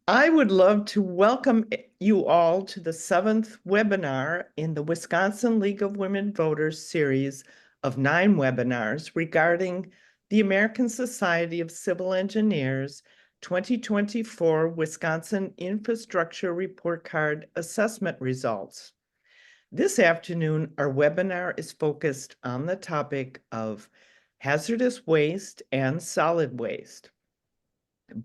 I would love to welcome you all to the seventh webinar in the Wisconsin League of Women Voters series of 9 webinars regarding the American Society of Civil Engineers 2024 Wisconsin Infrastructure Report Card Assessment Results. This afternoon, our webinar is focused on the topic of hazardous waste and solid waste.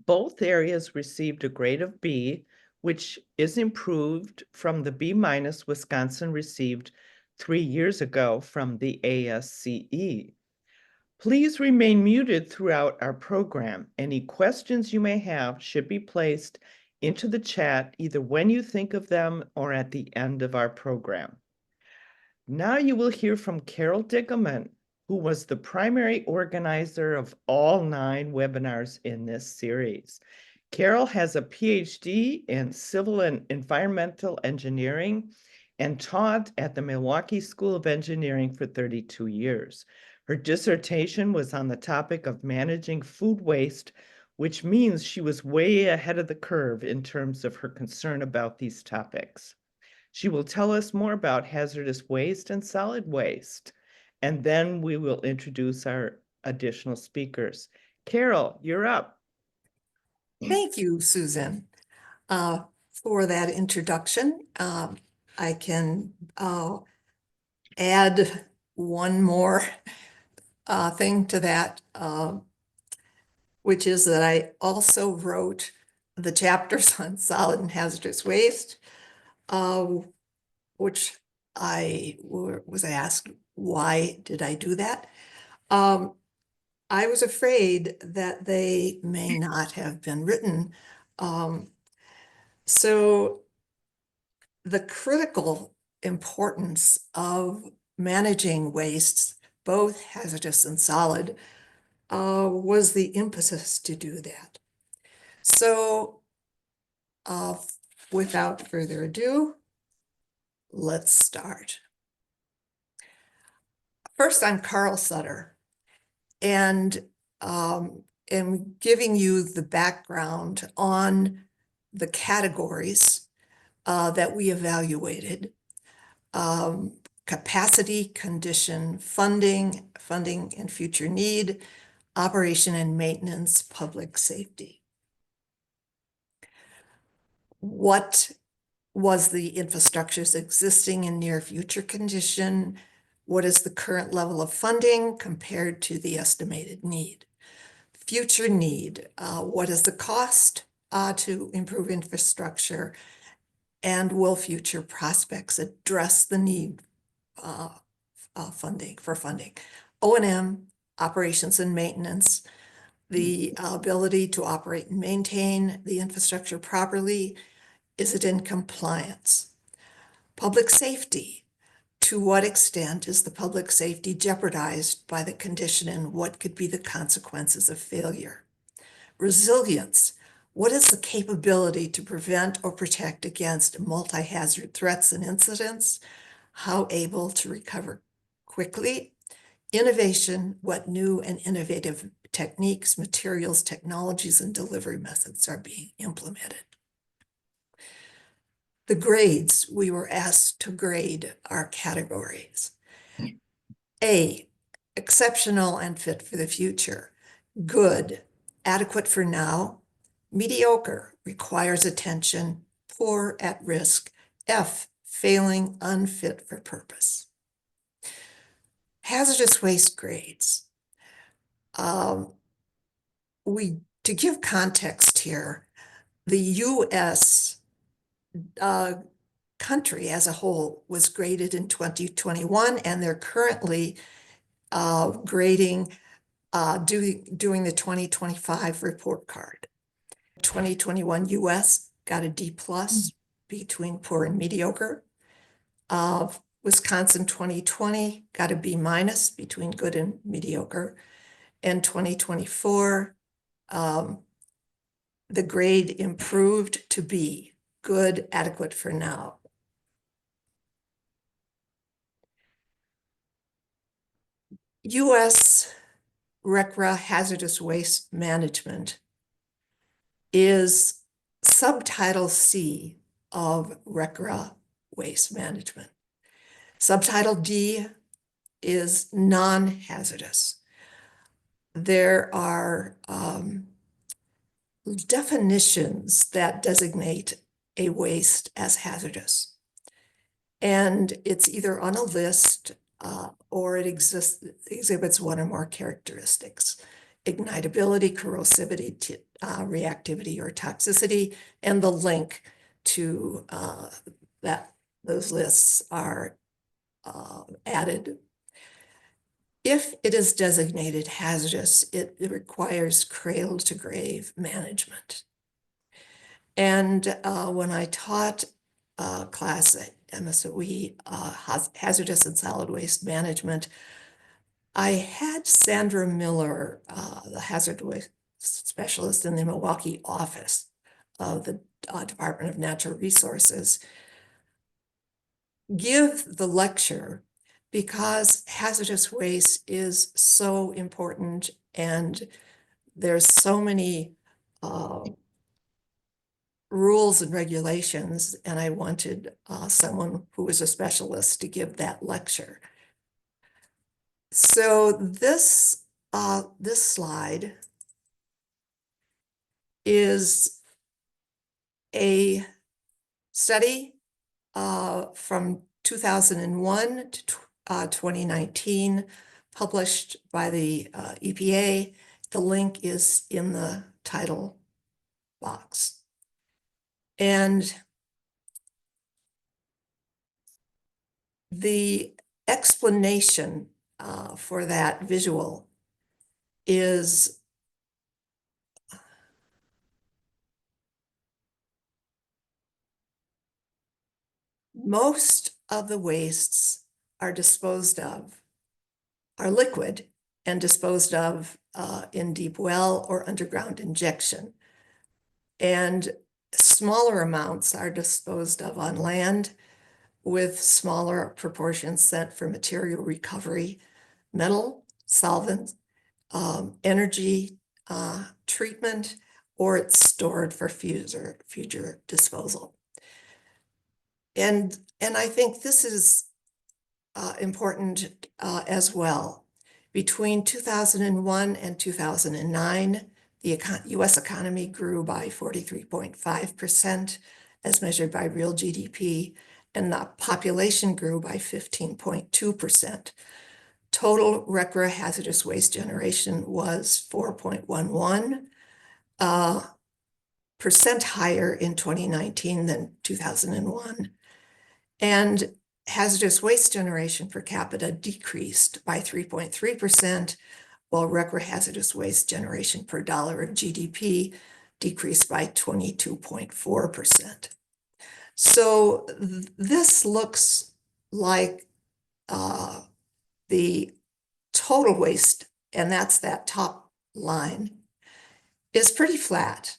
Both areas received a grade of B, which is improved from the B- Wisconsin received 3 years ago from the ASCE. Please remain muted throughout our program. Any questions you may have should be placed into the chat either when you think of them or at the end of our program. Now you will hear from Carol Diggelman, who was the primary organizer of all 9 webinars in this series. Carol has a Ph.D. in Civil and Environmental Engineering and taught at the Milwaukee School of Engineering for 32 years. Her dissertation was on the topic of managing food waste, which means she was way ahead of the curve in terms of her concern about these topics. She will tell us more about hazardous waste and solid waste, and then we will introduce our additional speakers. Carol, you're up. Thank you, Susan, for that introduction. I can add one more thing to that, which is that I also wrote the chapters on solid and hazardous waste, which I was asked, why did I do that? I was afraid that they may not have been written. So the critical importance of managing wastes, both hazardous and solid, was the impetus to do that. So without further ado, let's start. First, I'm Carl Sutter, and am giving you the background on the categories that we evaluated: capacity, condition, funding and future need, operation and maintenance, public safety. What was the infrastructure's existing and near future condition? What is the current level of funding compared to the estimated need? Future need, what is the cost to improve infrastructure? And will future prospects address the need for funding? O&M, operations and maintenance, the ability to operate and maintain the infrastructure properly. Is it in compliance? Public safety. To what extent is the public safety jeopardized by the condition, and what could be the consequences of failure? Resilience. What is the capability to prevent or protect against multi-hazard threats and incidents? How able to recover quickly? Innovation. What new and innovative techniques, materials, technologies, and delivery methods are being implemented? The grades we were asked to grade our categories. A, exceptional and fit for the future. Good, adequate for now. Mediocre, requires attention. Poor, at risk. F, failing, unfit for purpose. Hazardous waste grades. To give context here, the U.S. Country as a whole was graded in 2021, and they're currently grading, doing the 2025 report card. 2021 US got a D+ between poor and mediocre. Wisconsin 2020 got a B- between good and mediocre. And 2024, the grade improved to B, good, adequate for now. U.S. RCRA hazardous waste management is Subtitle C of RCRA waste management. Subtitle D is non-hazardous. There are definitions that designate a waste as hazardous. And it's either on a list or it exhibits one or more characteristics: ignitability, corrosivity, reactivity, or toxicity, and the link to those lists are added. If it is designated hazardous, it requires cradle-to-grave management. And when I taught class at ASCE-WI, Hazardous and Solid Waste Management, I had Sandra Miller, the hazard waste specialist in the Milwaukee office of the Department of Natural Resources, give the lecture because hazardous waste is so important and there's so many rules and regulations, and I wanted someone who was a specialist to give that lecture. So this slide is a study from 2001 to 2019, published by the EPA. The link is in the title box. And the explanation for that visual is most of the wastes are liquid and disposed of in deep well or underground injection. And smaller amounts are disposed of on land, with smaller proportions sent for material recovery, metal, solvents, energy treatment, or it's stored for future disposal. And I think this is important as well. Between 2001 and 2009, the U.S. economy grew by 43.5% as measured by real GDP, and the population grew by 15.2%. Total RCRA hazardous waste generation was 4.11% higher in 2019 than 2001. And hazardous waste generation per capita decreased by 3.3%, while RCRA hazardous waste generation per dollar of GDP decreased by 22.4%. So this looks like the total waste, and that's that top line, is pretty flat.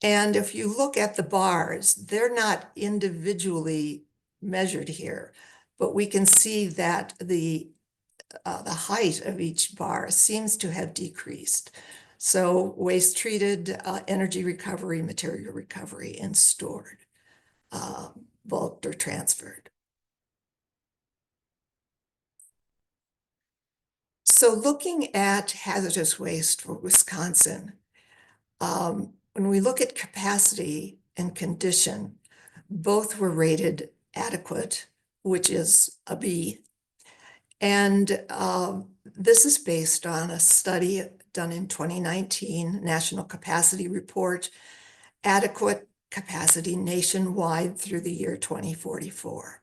And if you look at the bars, they're not individually measured here, but we can see that the height of each bar seems to have decreased. So waste treated, energy recovery, material recovery, and stored, bulked or transferred. So looking at hazardous waste for Wisconsin, when we look at capacity and condition, both were rated adequate, which is a B. And this is based on a study done in 2019, National Capacity Report, adequate capacity nationwide through the year 2044.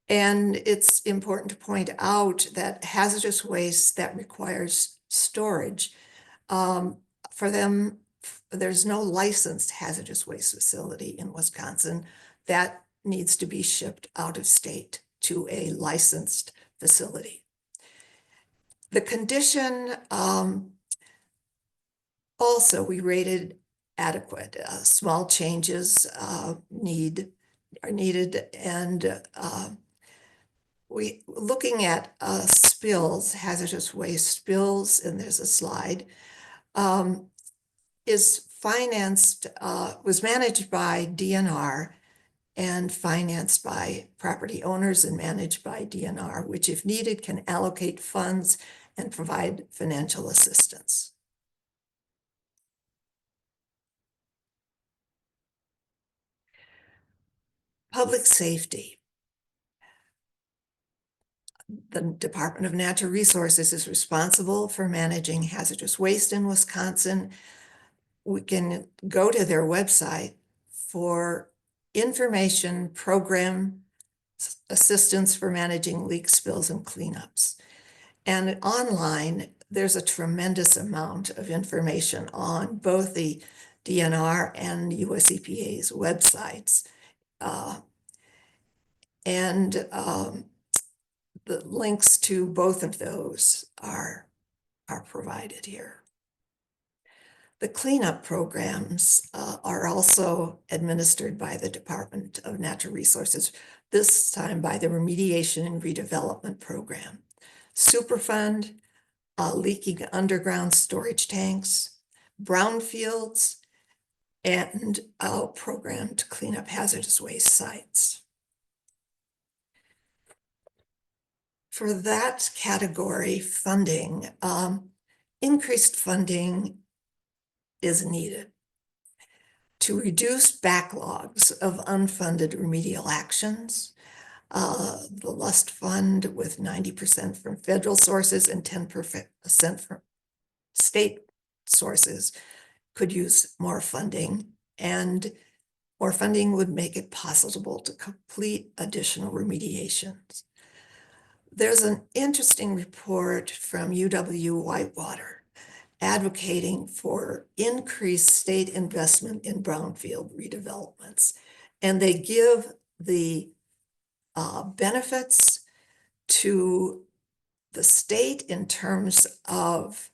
And it's important to point out that hazardous waste that requires storage, for them, there's no licensed hazardous waste facility in Wisconsin that needs to be shipped out of state to a licensed facility. The condition, also we rated adequate. Small changes are needed, and looking at spills, hazardous waste spills, and there's a slide, is was managed by DNR and financed by property owners and managed by DNR, which if needed can allocate funds and provide financial assistance. Public safety. The Department of Natural Resources is responsible for managing hazardous waste in Wisconsin. We can go to their website for information, program assistance for managing leaks, spills, and cleanups. And online, there's a tremendous amount of information on both the DNR and US EPA's websites. The links to both of those are provided here. The cleanup programs are also administered by the Department of Natural Resources, this time by the Remediation and Redevelopment Program. Superfund, leaking underground storage tanks, brownfields, and a program to clean up hazardous waste sites. For that category, funding, increased funding is needed to reduce backlogs of unfunded remedial actions. The LUST Fund with 90% from federal sources and 10% from state sources could use more funding, and more funding would make it possible to complete additional remediations. There's an interesting report from UW-Whitewater advocating for increased state investment in brownfield redevelopments. And they give the benefits to the state in terms of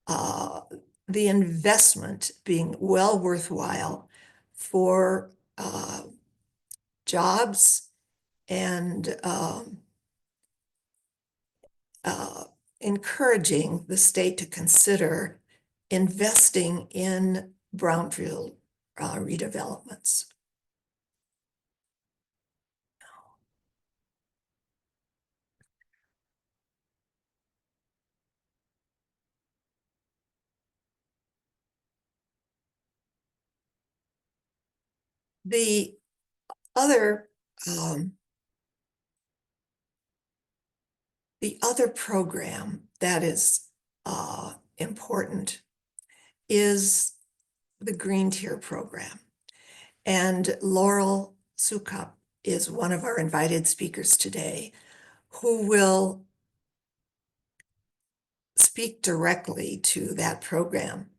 the investment being well worthwhile for jobs and encouraging the state to consider investing in brownfield redevelopments. The other program that is important is the Green Tier program. And Laurel Sukup is one of our invited speakers today, who will speak directly to that program.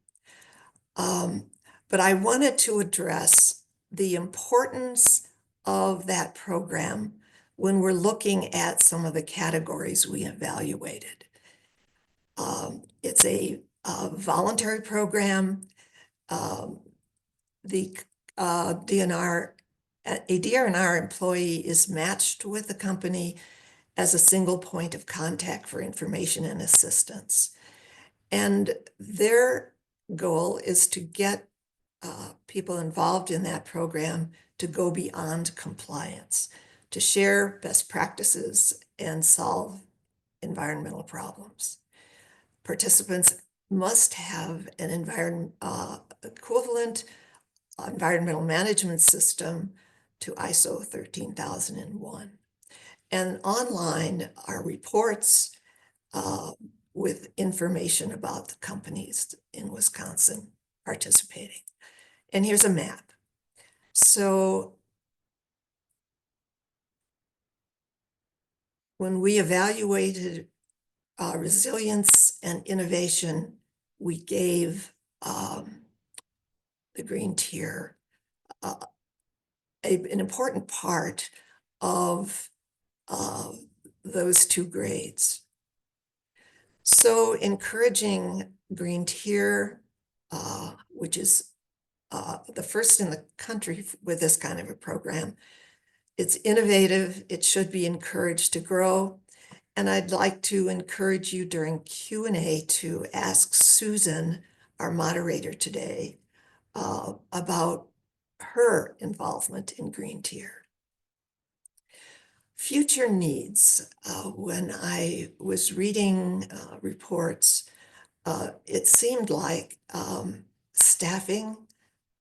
But I wanted to address the importance of that program when we're looking at some of the categories we evaluated. It's a voluntary program. The DNR, a DNR employee is matched with the company as a single point of contact for information and assistance. And their goal is to get people involved in that program to go beyond compliance, to share best practices and solve environmental problems. Participants must have an equivalent environmental management system to ISO 13001. And online are reports with information about the companies in Wisconsin participating. And here's a map. So when we evaluated resilience and innovation, we gave the Green Tier an important part of those two grades. So encouraging Green Tier, which is the first in the country with this kind of a program. It's innovative. It should be encouraged to grow. And I'd like to encourage you during Q&A to ask Susan, our moderator today, about her involvement in Green Tier. Future needs. When I was reading reports, it seemed like staffing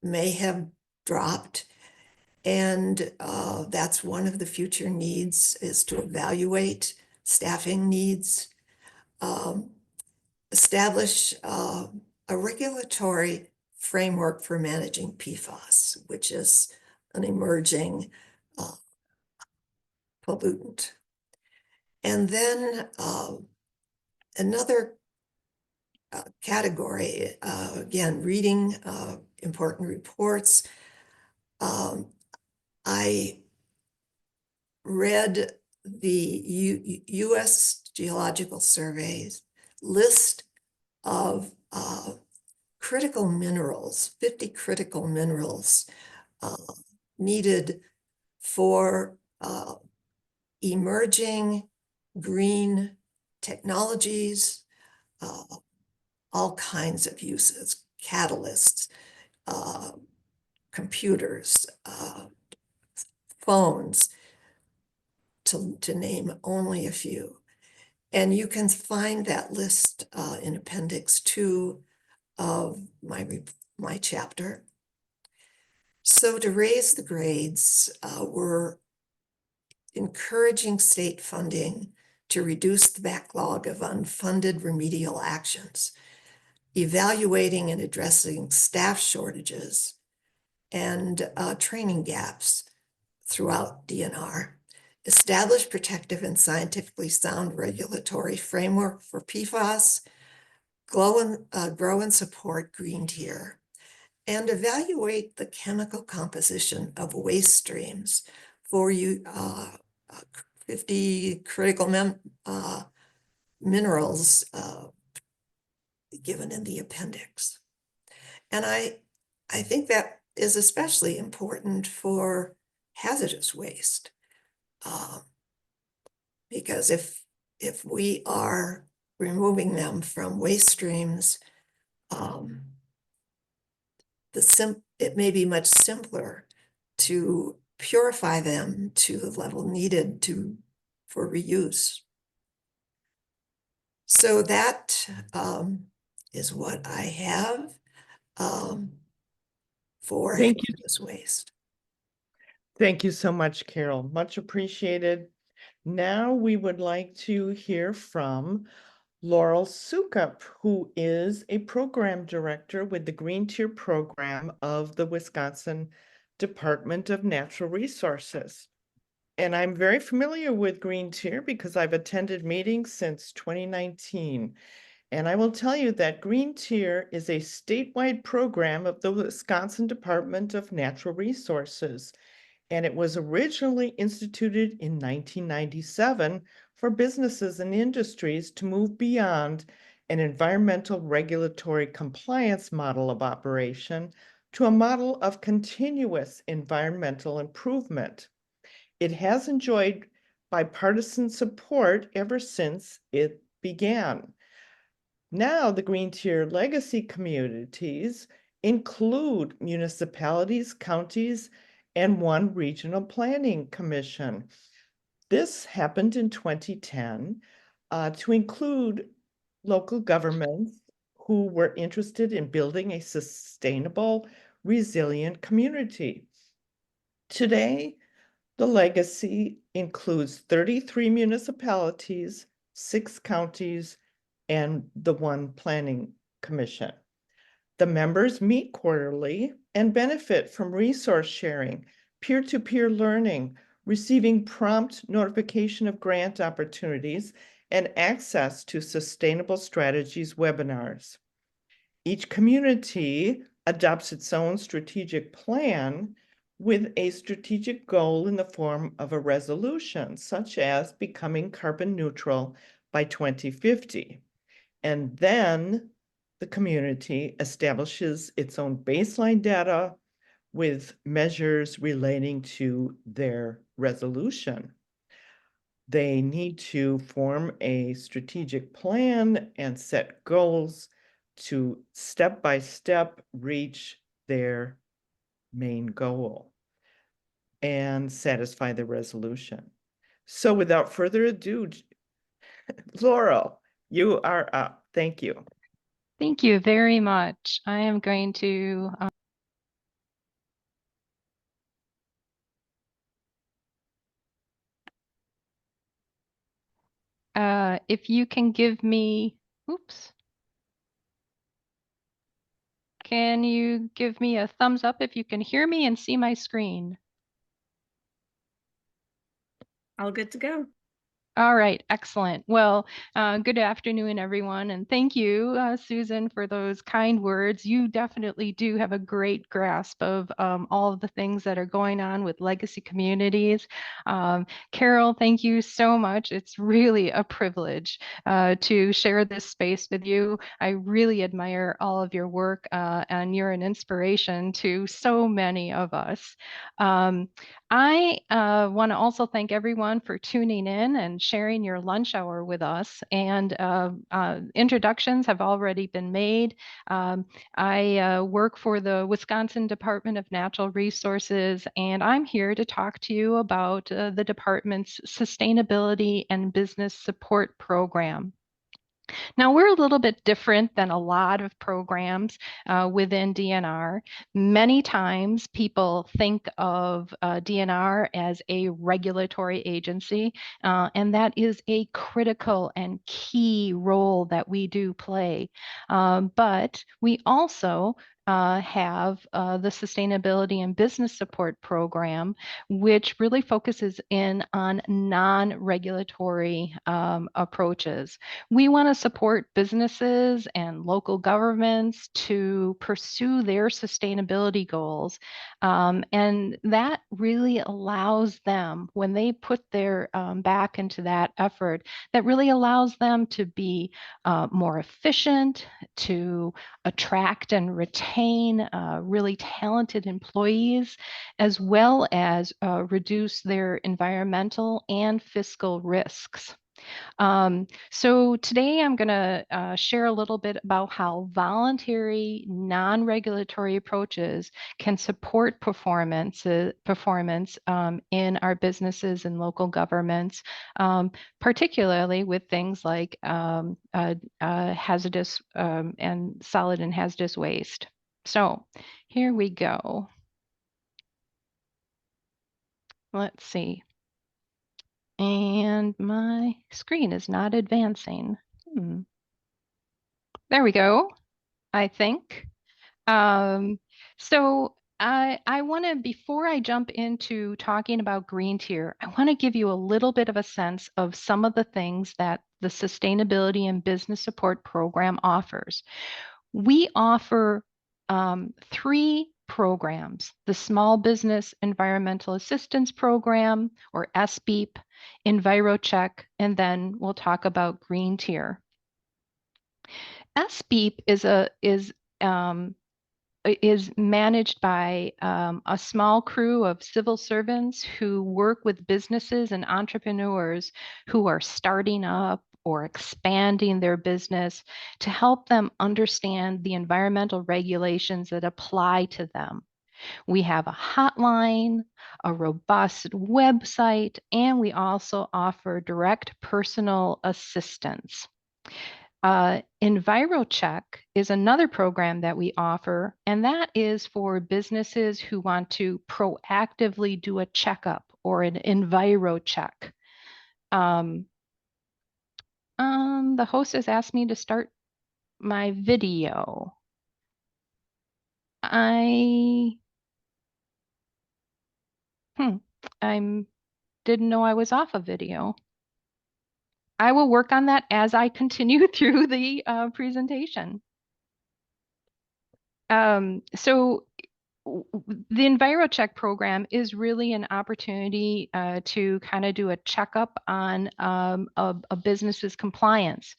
may have dropped, and that's one of the future needs, is to evaluate staffing needs, establish a regulatory framework for managing PFAS, which is an emerging pollutant. And then another category, again, reading important reports. I read the U.S. Geological Survey's list of critical minerals, 50 critical minerals needed for emerging green technologies, all kinds of uses, catalysts, computers, phones, to name only a few. And you can find that list in Appendix 2 of my chapter. So to raise the grades, we're encouraging state funding to reduce the backlog of unfunded remedial actions, evaluating and addressing staff shortages and training gaps throughout DNR, establish protective and scientifically sound regulatory framework for PFAS, grow and support Green Tier, and evaluate the chemical composition of waste streams for 50 critical minerals given in the appendix. And I think that is especially important for hazardous waste, because if we are removing them from waste streams, it may be much simpler to purify them to the level needed for reuse. So that is what I have for hazardous waste. Thank you so much, Carol. Much appreciated. Now we would like to hear from Laurel Sukup, who is a program director with the Green Tier program of the Wisconsin Department of Natural Resources. And I'm very familiar with Green Tier because I've attended meetings since 2019. And I will tell you that Green Tier is a statewide program of the Wisconsin Department of Natural Resources. And it was originally instituted in 1997 for businesses and industries to move beyond an environmental regulatory compliance model of operation to a model of continuous environmental improvement. It has enjoyed bipartisan support ever since it began. Now, the Green Tier legacy communities include municipalities, counties, and one regional planning commission. This happened in 2010 to include local governments who were interested in building a sustainable, resilient community. Today, the legacy includes 33 municipalities, 6 counties, and the one planning commission. The members meet quarterly and benefit from resource sharing, peer-to-peer learning, receiving prompt notification of grant opportunities, and access to sustainable strategies webinars. Each community adopts its own strategic plan with a strategic goal in the form of a resolution, such as becoming carbon neutral by 2050. And then the community establishes its own baseline data with measures relating to their resolution. They need to form a strategic plan and set goals to step by step reach their main goal and satisfy the resolution. So without further ado, Laurel, you are up. Thank you. Thank you very much. I am going to if you can give me, oops. Can you give me a thumbs up if you can hear me and see my screen? All good to go. All right, excellent. Well, good afternoon, everyone, and thank you, Susan, for those kind words. You definitely do have a great grasp of all of the things that are going on with legacy communities. Carol, thank you so much. It's really a privilege to share this space with you. I really admire all of your work, and you're an inspiration to so many of us. I want to also thank everyone for tuning in and sharing your lunch hour with us. And introductions have already been made. I work for the Wisconsin Department of Natural Resources, and I'm here to talk to you about the department's Sustainability and Business Support Program. Now, we're a little bit different than a lot of programs within DNR. Many times people think of DNR as a regulatory agency, and that is a critical and key role that we do play. But we also have the Sustainability and Business Support Program, which really focuses in on non-regulatory approaches. We want to support businesses and local governments to pursue their sustainability goals. And that really allows them, when they put their back into that effort, that really allows them to be more efficient, to attract and retain really talented employees, as well as reduce their environmental and fiscal risks. So today I'm going to share a little bit about how voluntary, non-regulatory approaches can support performance in our businesses and local governments, particularly with things like hazardous and solid and hazardous waste. So here we go. Let's see. And my screen is not advancing. There we go, I think. So I want to, before I jump into talking about green tier, I want to give you a little bit of a sense of some of the things that the Sustainability and Business Support Program offers. We offer 3 programs: the Small Business Environmental Assistance Program, or SBEAP, EnviroCheck, and then we'll talk about Green Tier. SBEAP is managed by a small crew of civil servants who work with businesses and entrepreneurs who are starting up or expanding their business to help them understand the environmental regulations that apply to them. We have a hotline, a robust website, and we also offer direct personal assistance. EnviroCheck is another program that we offer, and that is for businesses who want to proactively do a checkup or an EnviroCheck. The host has asked me to start my video. I didn't know I was off a video. I will work on that as I continue through the presentation. So the EnviroCheck program is really an opportunity to kind of do a checkup on a business's compliance.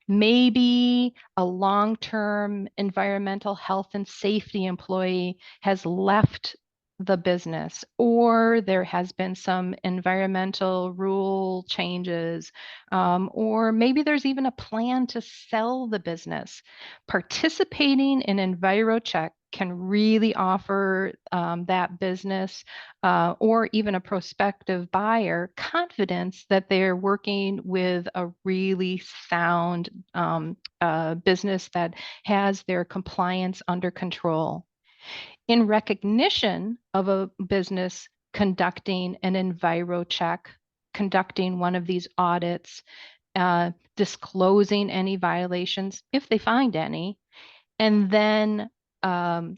Maybe a long-term environmental health and safety employee has left the business, or there has been some environmental rule changes, or maybe there's even a plan to sell the business. Participating in EnviroCheck can really offer that business or even a prospective buyer confidence that they're working with a really sound business that has their compliance under control. In recognition of a business conducting an enviro check, conducting one of these audits, disclosing any violations if they find any, and then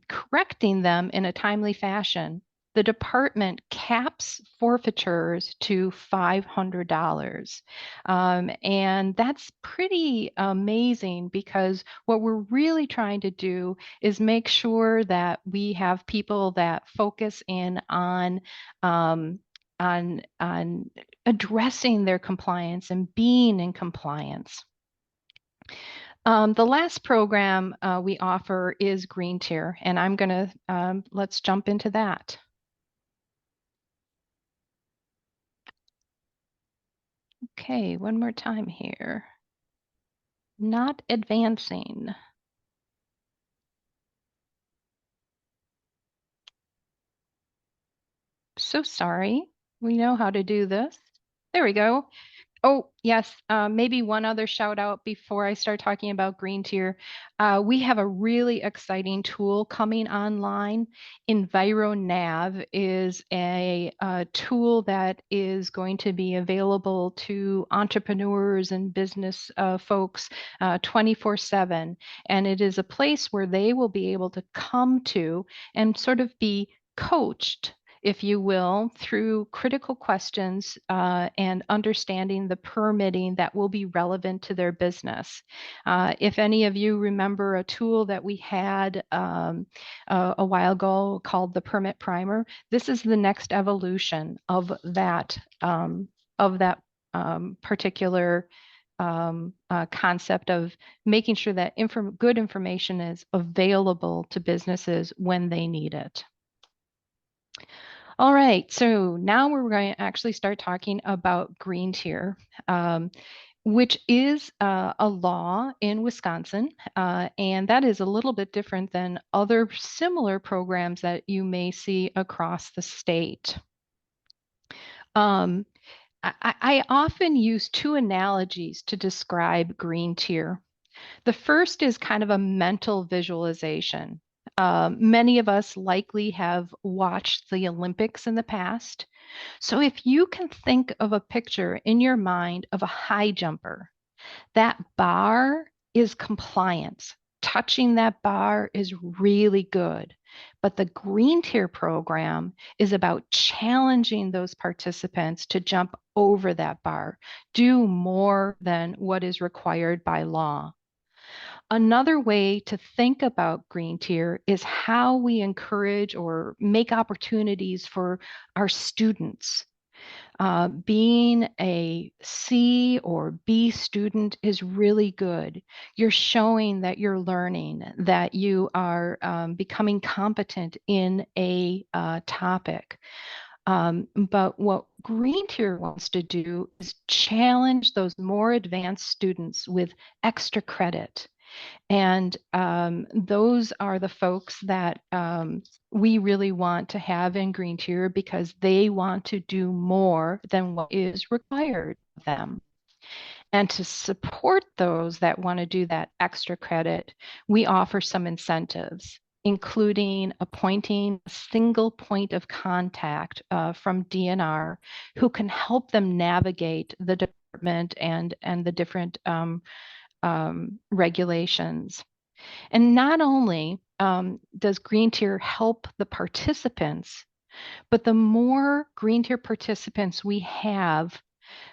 correcting them in a timely fashion, the department caps forfeitures to $500. And that's pretty amazing because what we're really trying to do is make sure that we have people that focus in on addressing their compliance and being in compliance. The last program we offer is Green Tier, and I'm going to, let's jump into that. Okay, one more time here. Not advancing. So sorry. We know how to do this. There we go. Oh, yes. Maybe one other shout out before I start talking about Green Tier. We have a really exciting tool coming online. EnviroNav is a tool that is going to be available to entrepreneurs and business folks 24/7. And it is a place where they will be able to come to and sort of be coached, if you will, through critical questions and understanding the permitting that will be relevant to their business. If any of you remember a tool that we had a while ago called the Permit Primer, this is the next evolution of that particular concept of making sure that good information is available to businesses when they need it. All right, so now we're going to actually start talking about Green Tier, which is a law in Wisconsin, and that is a little bit different than other similar programs that you may see across the state. I often use two analogies to describe Green Tier. The first is kind of a mental visualization. Many of us likely have watched the Olympics in the past. So if you can think of a picture in your mind of a high jumper, that bar is compliance. Touching that bar is really good. But the Green Tier program is about challenging those participants to jump over that bar, do more than what is required by law. Another way to think about Green Tier is how we encourage or make opportunities for our students. Being a C or B student is really good. You're showing that you're learning, that you are becoming competent in a topic. But what Green Tier wants to do is challenge those more advanced students with extra credit. And those are the folks that we really want to have in Green Tier because they want to do more than what is required of them. And to support those that want to do that extra credit, we offer some incentives, including appointing a single point of contact from DNR who can help them navigate the department and the different regulations. And not only does Green Tier help the participants, but the more Green Tier participants we have,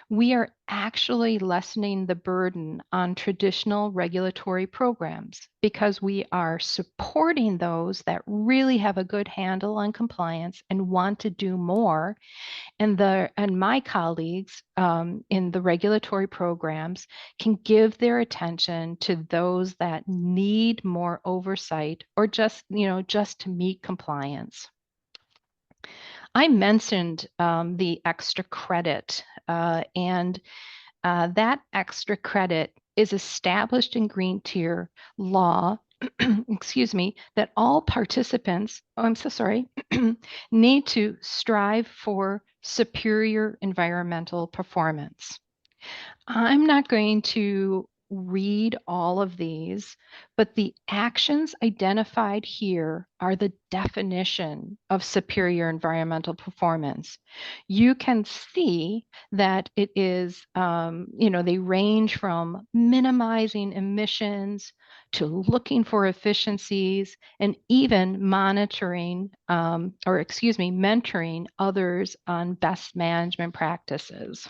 we are actually lessening the burden on traditional regulatory programs because we are supporting those that really have a good handle on compliance and want to do more. And my colleagues in the regulatory programs can give their attention to those that need more oversight or just to meet compliance. I mentioned the extra credit, and that extra credit is established in Green Tier law excuse me, that all participants, oh, I'm so sorry, need to strive for superior environmental performance. I'm not going to read all of these, but the actions identified here are the definition of superior environmental performance. You can see that it is, they range from minimizing emissions to looking for efficiencies and even mentoring others on best management practices.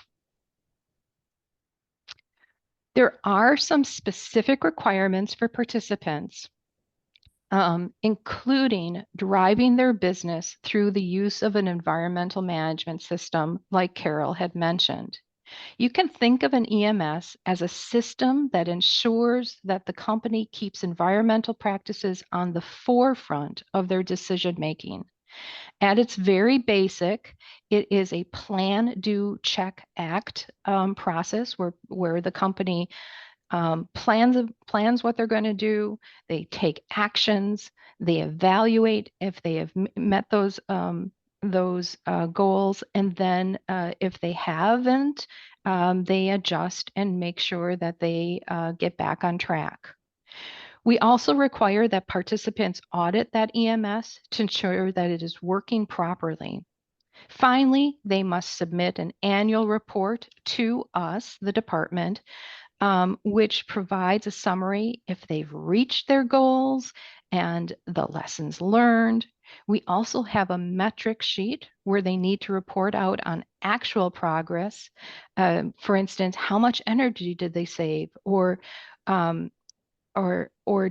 There are some specific requirements for participants, including driving their business through the use of an environmental management system, like Carol had mentioned. You can think of an EMS as a system that ensures that the company keeps environmental practices on the forefront of their decision making. At its very basic, it is a plan, do, check, act process where the company plans what they're going to do. They take actions. They evaluate if they have met those goals, and then if they haven't, they adjust and make sure that they get back on track. We also require that participants audit that EMS to ensure that it is working properly. Finally, they must submit an annual report to us, the department, which provides a summary if they've reached their goals and the lessons learned. We also have a metric sheet where they need to report out on actual progress. For instance, how much energy did they save, or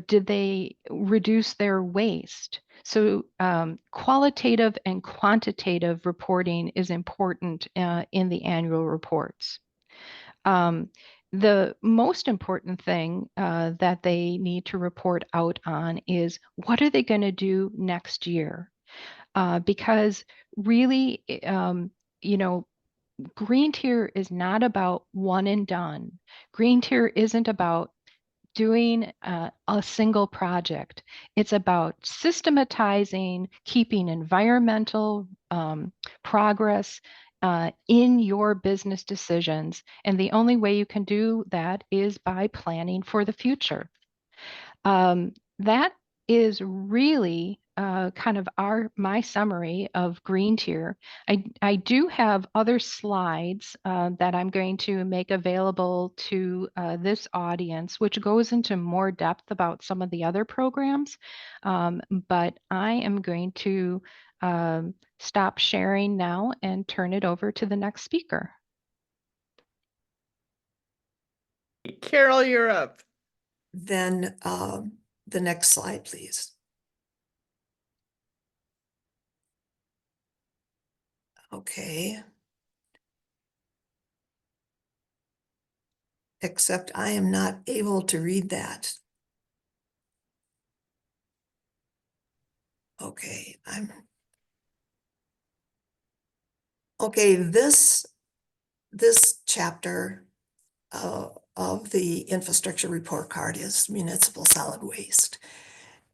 did they reduce their waste? So qualitative and quantitative reporting is important in the annual reports. The most important thing that they need to report out on is what are they going to do next year? Because really, Green Tier is not about one and done. Green Tier isn't about doing a single project. It's about systematizing, keeping environmental progress in your business decisions. And the only way you can do that is by planning for the future. That is really kind of my summary of Green Tier. I do have other slides that I'm going to make available to this audience, which goes into more depth about some of the other programs. But I am going to stop sharing now and turn it over to the next speaker. Carol, you're up. Then the next slide, please. Okay. Except I am not able to read that. Okay, okay, this chapter of the infrastructure report card is municipal solid waste.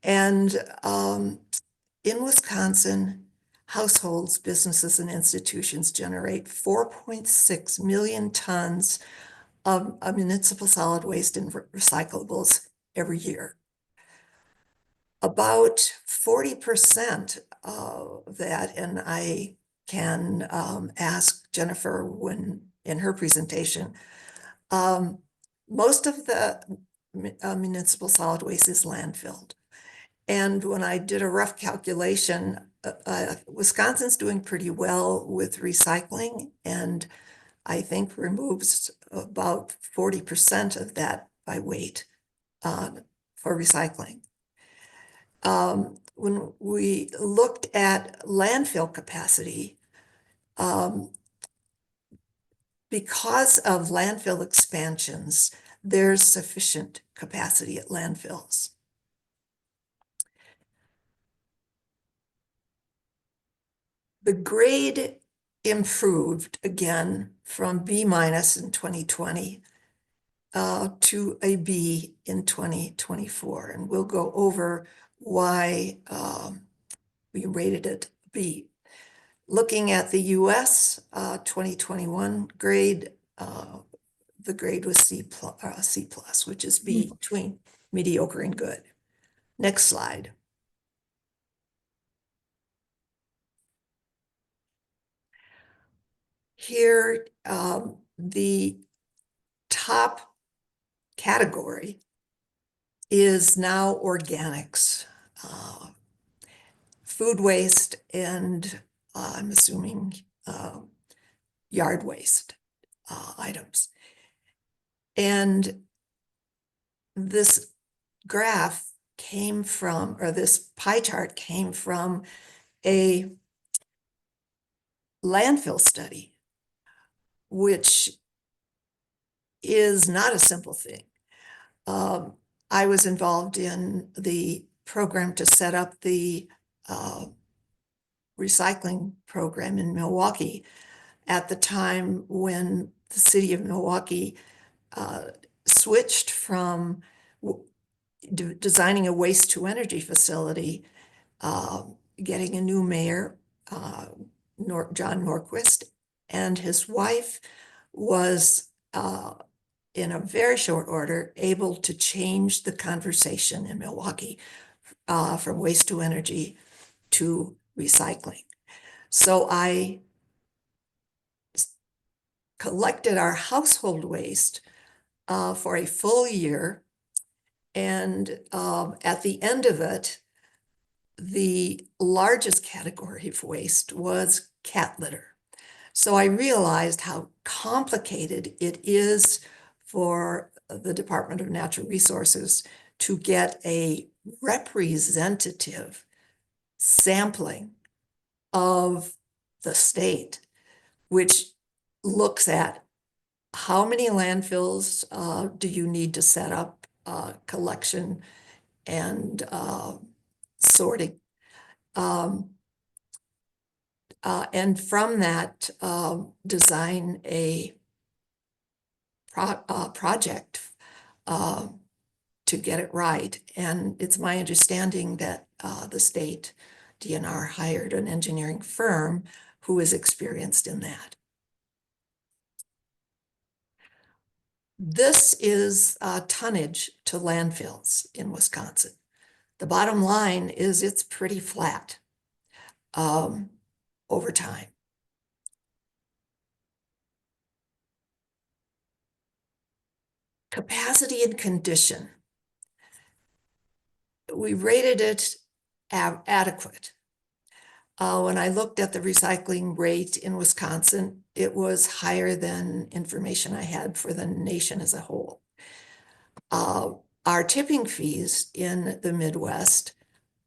And in Wisconsin, households, businesses, and institutions generate 4.6 million tons of municipal solid waste and recyclables every year. About 40% of that, and I can ask Jennifer when in her presentation, most of the municipal solid waste is landfilled. And when I did a rough calculation, Wisconsin's doing pretty well with recycling, and I think removes about 40% of that by weight for recycling. When we looked at landfill capacity, because of landfill expansions, there's sufficient capacity at landfills. The grade improved again from B- in 2020 to a B in 2024. And we'll go over why we rated it B. Looking at the US 2021 grade, the grade was C plus, which is B, between mediocre and good. Next slide. Here, the top category is now organics, food waste, and I'm assuming yard waste items. And this graph came from, or this pie chart came from a landfill study, which is not a simple thing. I was involved in the program to set up the recycling program in Milwaukee at the time when the city of Milwaukee switched from designing a waste to energy facility, getting a new mayor, John Norquist, and his wife was in a very short order able to change the conversation in Milwaukee from waste to energy to recycling. So I collected our household waste for a full year. And at the end of it, the largest category of waste was cat litter. So I realized how complicated it is for the Department of Natural Resources to get a representative sampling of the state, which looks at how many landfills do you need to set up collection and sorting. And from that, design a project to get it right. And it's my understanding that the state DNR hired an engineering firm who is experienced in that. This is tonnage to landfills in Wisconsin. The bottom line is it's pretty flat over time. Capacity and condition. We rated it adequate. When I looked at the recycling rate in Wisconsin, it was higher than information I had for the nation as a whole. Our tipping fees in the Midwest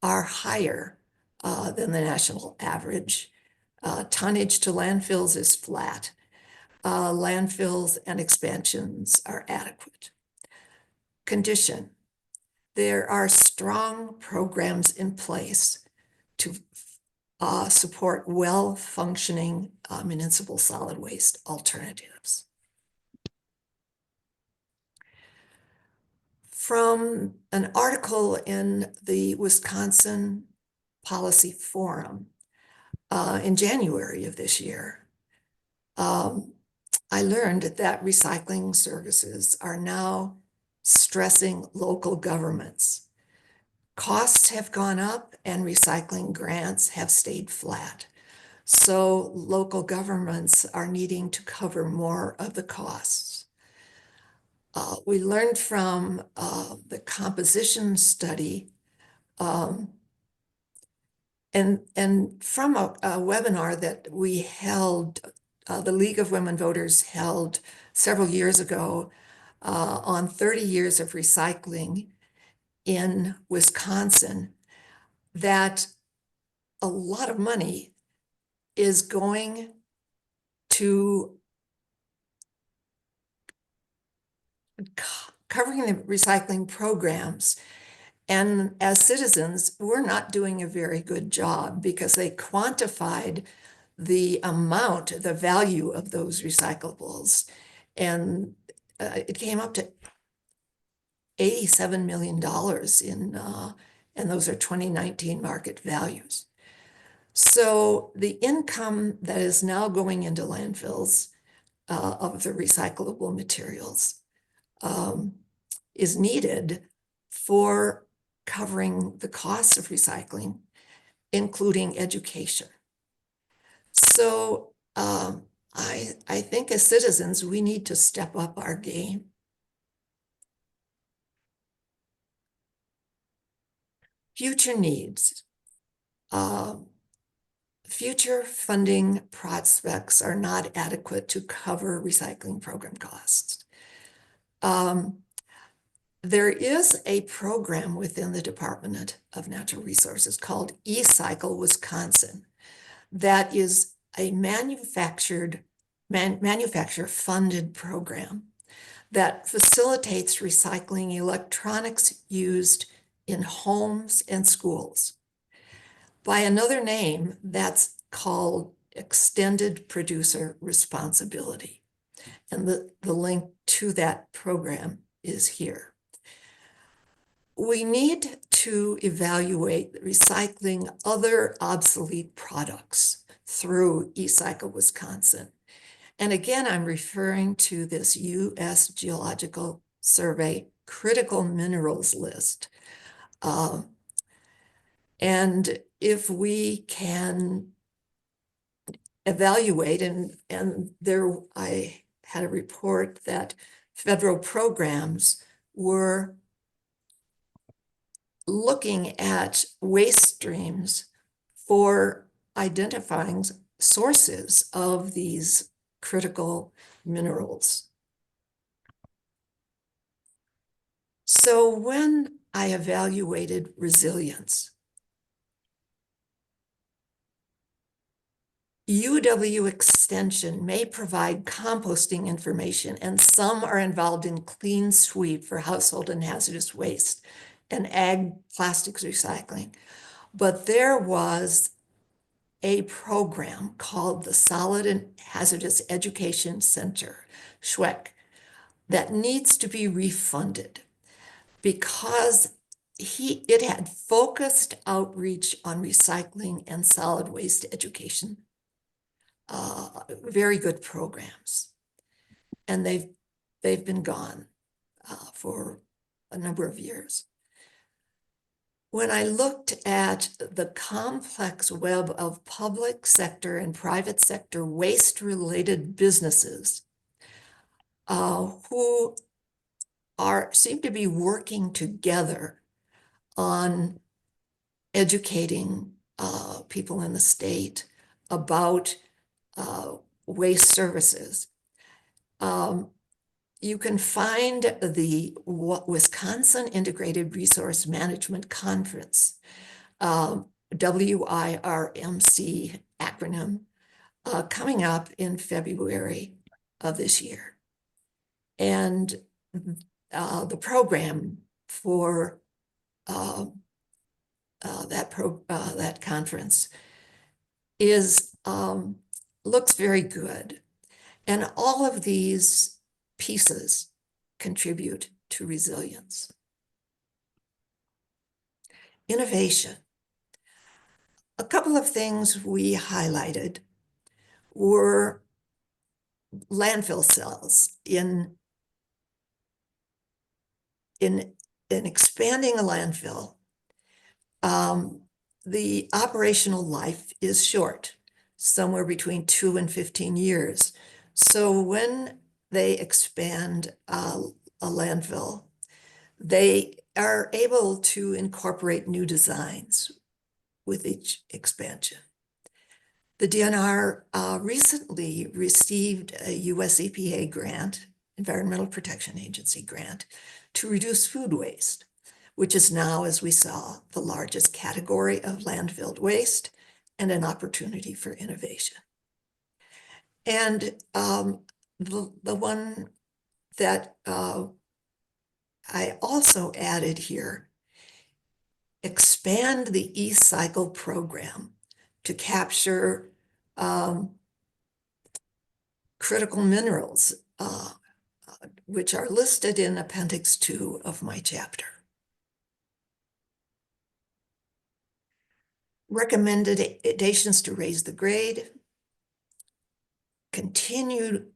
are higher than the national average. Tonnage to landfills is flat. Landfills and expansions are adequate. Condition. There are strong programs in place to support well-functioning municipal solid waste alternatives. From an article in the Wisconsin Policy Forum in January of this year, I learned that recycling services are now stressing local governments. Costs have gone up and recycling grants have stayed flat. So local governments are needing to cover more of the costs. We learned from the composition study and from a webinar that we held, the League of Women Voters held several years ago on 30 years of recycling in Wisconsin, that a lot of money is going to covering the recycling programs. And as citizens, we're not doing a very good job because they quantified the amount, the value of those recyclables. And it came up to $87 million and those are 2019 market values. So the income that is now going into landfills of the recyclable materials is needed for covering the costs of recycling, including education. So I think as citizens, we need to step up our game. Future needs. Future funding prospects are not adequate to cover recycling program costs. There is a program within the Department of Natural Resources called eCycle Wisconsin that is a manufacturer-funded program that facilitates recycling electronics used in homes and schools. By another name, that's called Extended Producer Responsibility. And the link to that program is here. We need to evaluate recycling other obsolete products through eCycle Wisconsin. And again, I'm referring to this U.S. Geological Survey critical minerals list. And if we can evaluate, and there I had a report that federal programs were looking at waste streams for identifying sources of these critical minerals. So when I evaluated resilience, UW Extension may provide composting information, and some are involved in clean sweep for household and hazardous waste and ag plastics recycling. But there was a program called the Solid and Hazardous Education Center, SHWEC, that needs to be refunded because it had focused outreach on recycling and solid waste education. Very good programs, and they've been gone for a number of years. When I looked at the complex web of public sector and private sector waste-related businesses who seem to be working together on educating people in the state about waste services. You can find the Wisconsin Integrated Resource Management Conference, WIRMC acronym, coming up in February of this year. And the program for that conference is looks very good. And all of these pieces contribute to resilience. Innovation. A couple of things we highlighted were landfill cells. In expanding a landfill, the operational life is short, somewhere between 2 and 15 years. So when they expand a landfill, they are able to incorporate new designs with each expansion. The DNR recently received a US EPA grant, Environmental Protection Agency grant, to reduce food waste, which is now, as we saw, the largest category of landfilled waste and an opportunity for innovation. And the one that I also added here, expand the eCycle program to capture critical minerals which are listed in Appendix 2 of my chapter. Recommendations to raise the grade, continue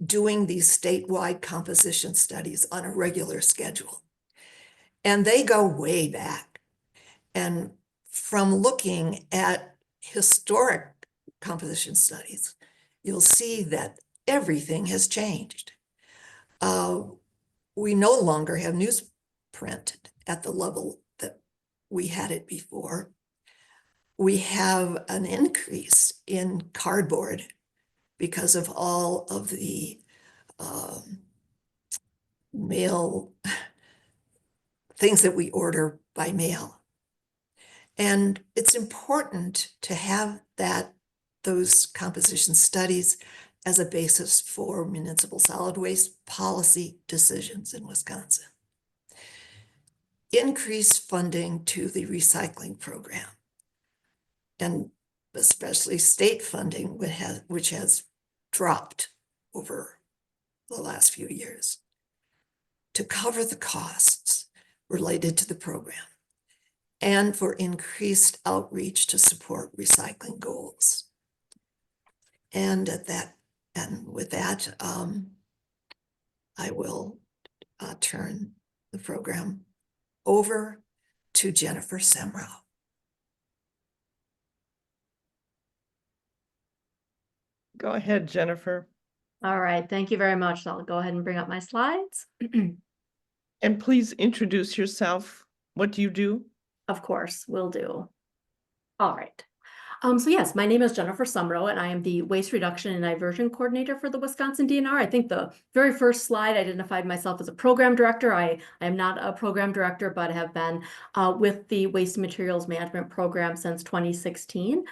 doing these statewide composition studies on a regular schedule. And they go way back. And from looking at historic composition studies, you'll see that everything has changed. We no longer have newsprint at the level that we had it before. We have an increase in cardboard because of all of the mail things that we order by mail. And it's important to have those composition studies as a basis for municipal solid waste policy decisions in Wisconsin. Increase funding to the recycling program, and especially state funding, which has dropped over the last few years, to cover the costs related to the program, and for increased outreach to support recycling goals. And with that, I will turn the program over to Jennifer Semrau. Go ahead, Jennifer. All right, thank you very much. I'll go ahead and bring up my slides. And please introduce yourself. What do you do? Of course, will do. All right. So yes, my name is Jennifer Semrau, and I am the Waste Reduction and Diversion Coordinator for the Wisconsin DNR. I think the very first slide identified myself as a program director. I am not a program director, but have been with the Waste Materials Management Program since 2016.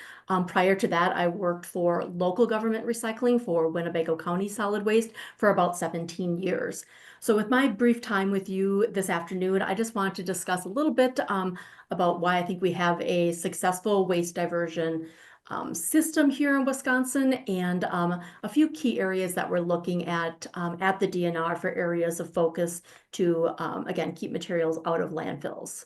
Prior to that, I worked for local government recycling for Winnebago County Solid Waste for about 17 years. So with my brief time with you this afternoon, I just wanted to discuss a little bit about why I think we have a successful waste diversion system here in Wisconsin, and a few key areas that we're looking at the DNR for areas of focus to, again, keep materials out of landfills.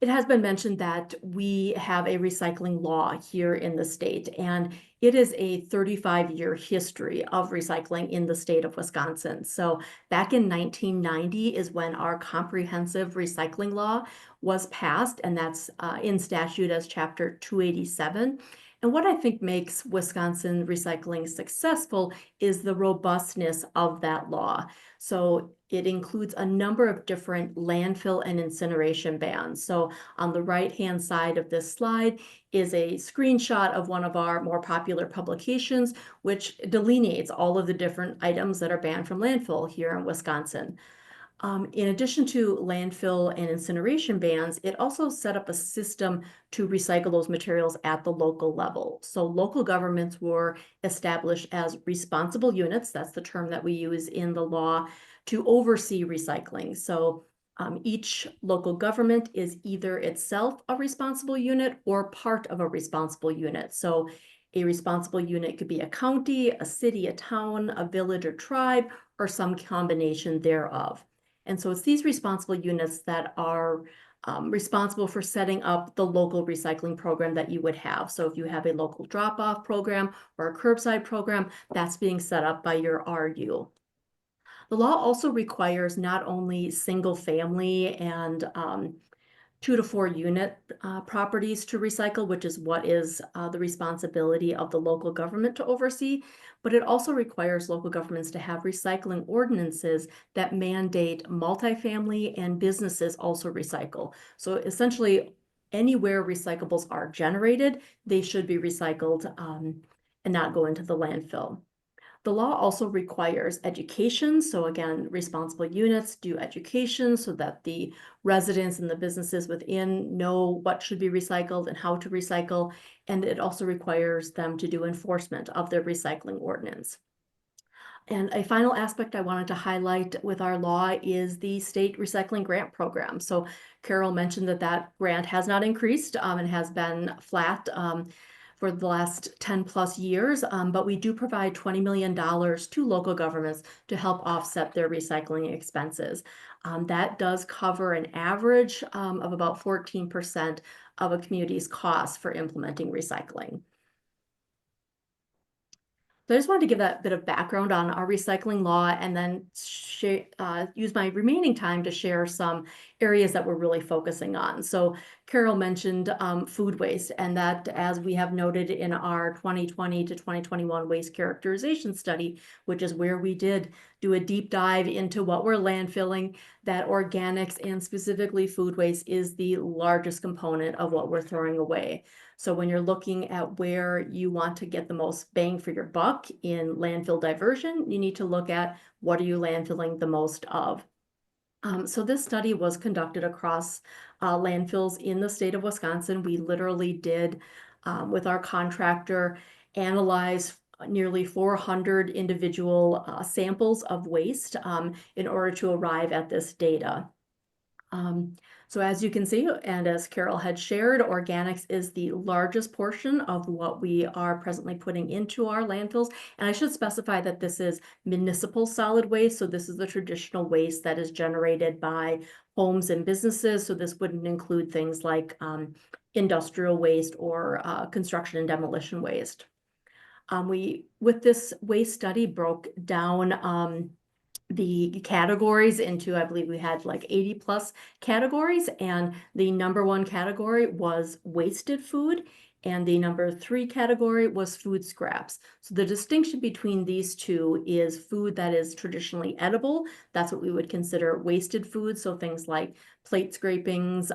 It has been mentioned that we have a recycling law here in the state, and it is a 35-year history of recycling in the state of Wisconsin. So back in 1990 is when our comprehensive recycling law was passed, and that's in statute as Chapter 287. And what I think makes Wisconsin recycling successful is the robustness of that law. So it includes a number of different landfill and incineration bans. So on the right-hand side of this slide is a screenshot of one of our more popular publications, which delineates all of the different items that are banned from landfill here in Wisconsin. In addition to landfill and incineration bans, it also set up a system to recycle those materials at the local level. So local governments were established as responsible units, that's the term that we use in the law, to oversee recycling. So each local government is either itself a responsible unit or part of a responsible unit. So a responsible unit could be a county, a city, a town, a village or tribe, or some combination thereof. And so it's these responsible units that are responsible for setting up the local recycling program that you would have. So if you have a local drop-off program or a curbside program, that's being set up by your RU. The law also requires not only single family and 2 to 4 unit properties to recycle, which is what is the responsibility of the local government to oversee, but it also requires local governments to have recycling ordinances that mandate multifamily and businesses also recycle. So essentially, anywhere recyclables are generated, they should be recycled and not go into the landfill. The law also requires education. So again, responsible units do education so that the residents and the businesses within know what should be recycled and how to recycle. And it also requires them to do enforcement of their recycling ordinance. And a final aspect I wanted to highlight with our law is the state recycling grant program. So Carol mentioned that grant has not increased and has been flat for the last 10 plus years, but we do provide $20 million to local governments to help offset their recycling expenses. That does cover an average of about 14% of a community's cost for implementing recycling. So I just wanted to give that bit of background on our recycling law and then use my remaining time to share some areas that we're really focusing on. So Carol mentioned food waste, and that, as we have noted in our 2020 to 2021 waste characterization study, which is where we did do a deep dive into what we're landfilling, that organics and specifically food waste is the largest component of what we're throwing away. So when you're looking at where you want to get the most bang for your buck in landfill diversion, you need to look at what are you landfilling the most of. So this study was conducted across landfills in the state of Wisconsin. We literally did, with our contractor, analyze nearly 400 individual samples of waste in order to arrive at this data. So as you can see, and as Carol had shared, organics is the largest portion of what we are presently putting into our landfills. And I should specify that this is municipal solid waste. So this is the traditional waste that is generated by homes and businesses. So this wouldn't include things like industrial waste or construction and demolition waste. We, with this waste study, broke down the categories into, I believe we had like 80 plus categories, and the number 1 category was wasted food, and the number 3 category was food scraps. So the distinction between these two is food that is traditionally edible. That's what we would consider wasted food. So things like plate scrapings,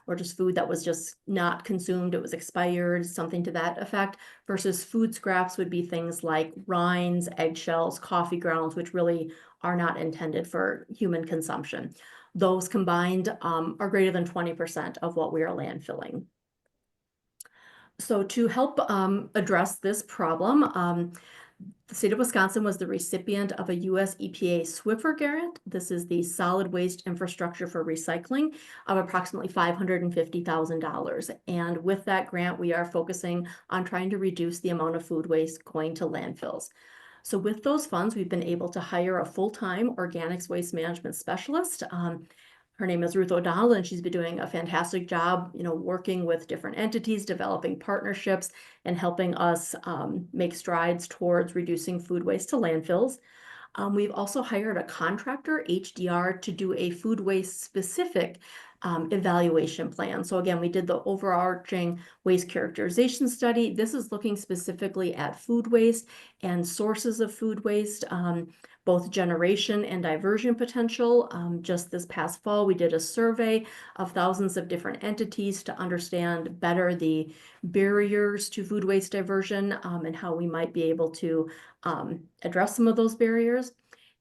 or just food that was just not consumed, it was expired, something to that effect, versus food scraps would be things like rinds, eggshells, coffee grounds, which really are not intended for human consumption. Those combined are greater than 20% of what we are landfilling. So to help address this problem, the state of Wisconsin was the recipient of a US EPA SWIFR grant. This is the Solid Waste Infrastructure for Recycling of approximately $550,000. And with that grant, we are focusing on trying to reduce the amount of food waste going to landfills. So with those funds, we've been able to hire a full-time organics waste management specialist. Her name is Ruth O'Donnell, and she's been doing a fantastic job, working with different entities, developing partnerships, and helping us make strides towards reducing food waste to landfills. We've also hired a contractor, HDR, to do a food waste specific evaluation plan. So again, we did the overarching waste characterization study. This is looking specifically at food waste and sources of food waste, both generation and diversion potential. Just this past fall, we did a survey of thousands of different entities to understand better the barriers to food waste diversion and how we might be able to address some of those barriers.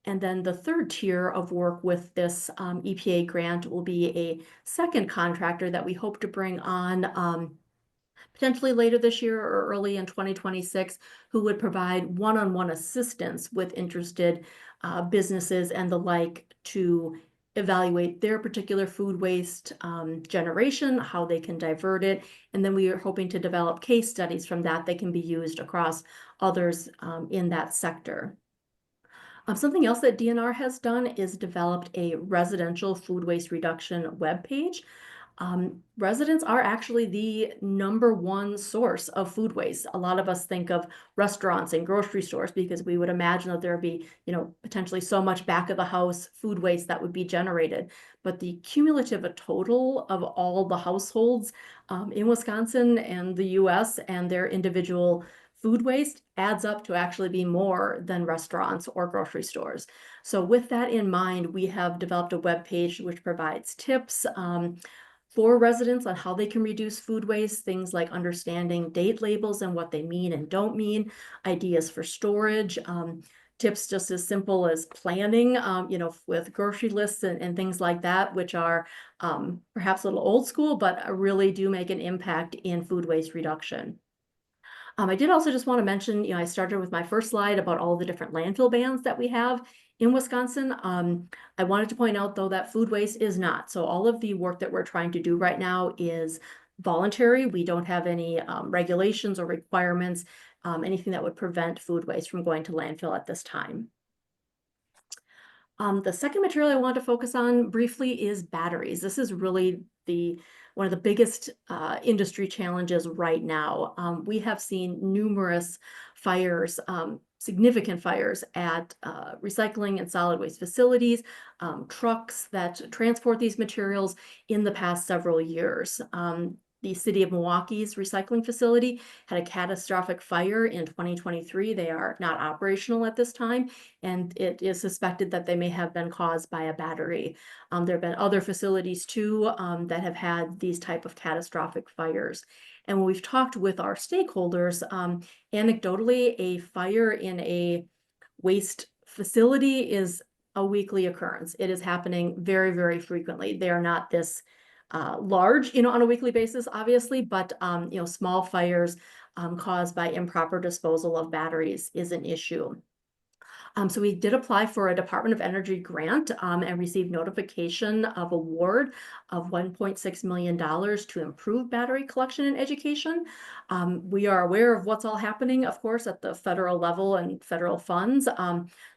And then the third tier of work with this EPA grant will be a second contractor that we hope to bring on potentially later this year or early in 2026, who would provide one-on-one assistance with interested businesses and the like to evaluate their particular food waste generation, how they can divert it. And then we are hoping to develop case studies from that can be used across others in that sector. Something else that DNR has done is developed a residential food waste reduction webpage. Residents are actually the #1 source of food waste. A lot of us think of restaurants and grocery stores because we would imagine that there would be, potentially so much back of the house food waste that would be generated. But the cumulative total of all the households in Wisconsin and the US and their individual food waste adds up to actually be more than restaurants or grocery stores. So with that in mind, we have developed a web page which provides tips for residents on how they can reduce food waste, things like understanding date labels and what they mean and don't mean, ideas for storage, tips just as simple as planning, with grocery lists and things like that, which are perhaps a little old school, but really do make an impact in food waste reduction. I did also just want to mention, I started with my first slide about all the different landfill bans that we have in Wisconsin. I wanted to point out, though, that food waste is not. So all of the work that we're trying to do right now is voluntary. We don't have any regulations or requirements, anything that would prevent food waste from going to landfill at this time. The second material I want to focus on briefly is batteries. This is really one of the biggest industry challenges right now. We have seen numerous fires, significant fires at recycling and solid waste facilities, trucks that transport these materials in the past several years. The city of Milwaukee's recycling facility had a catastrophic fire in 2023. They are not operational at this time, and it is suspected that they may have been caused by a battery. There have been other facilities too that have had these type of catastrophic fires. And when we've talked with our stakeholders, anecdotally, a fire in a waste facility is a weekly occurrence. It is happening very, very frequently. They are not this large, on a weekly basis, obviously, but small fires caused by improper disposal of batteries is an issue. So we did apply for a Department of Energy grant and received notification of award of $1.6 million to improve battery collection and education. We are aware of what's all happening, of course, at the federal level and federal funds.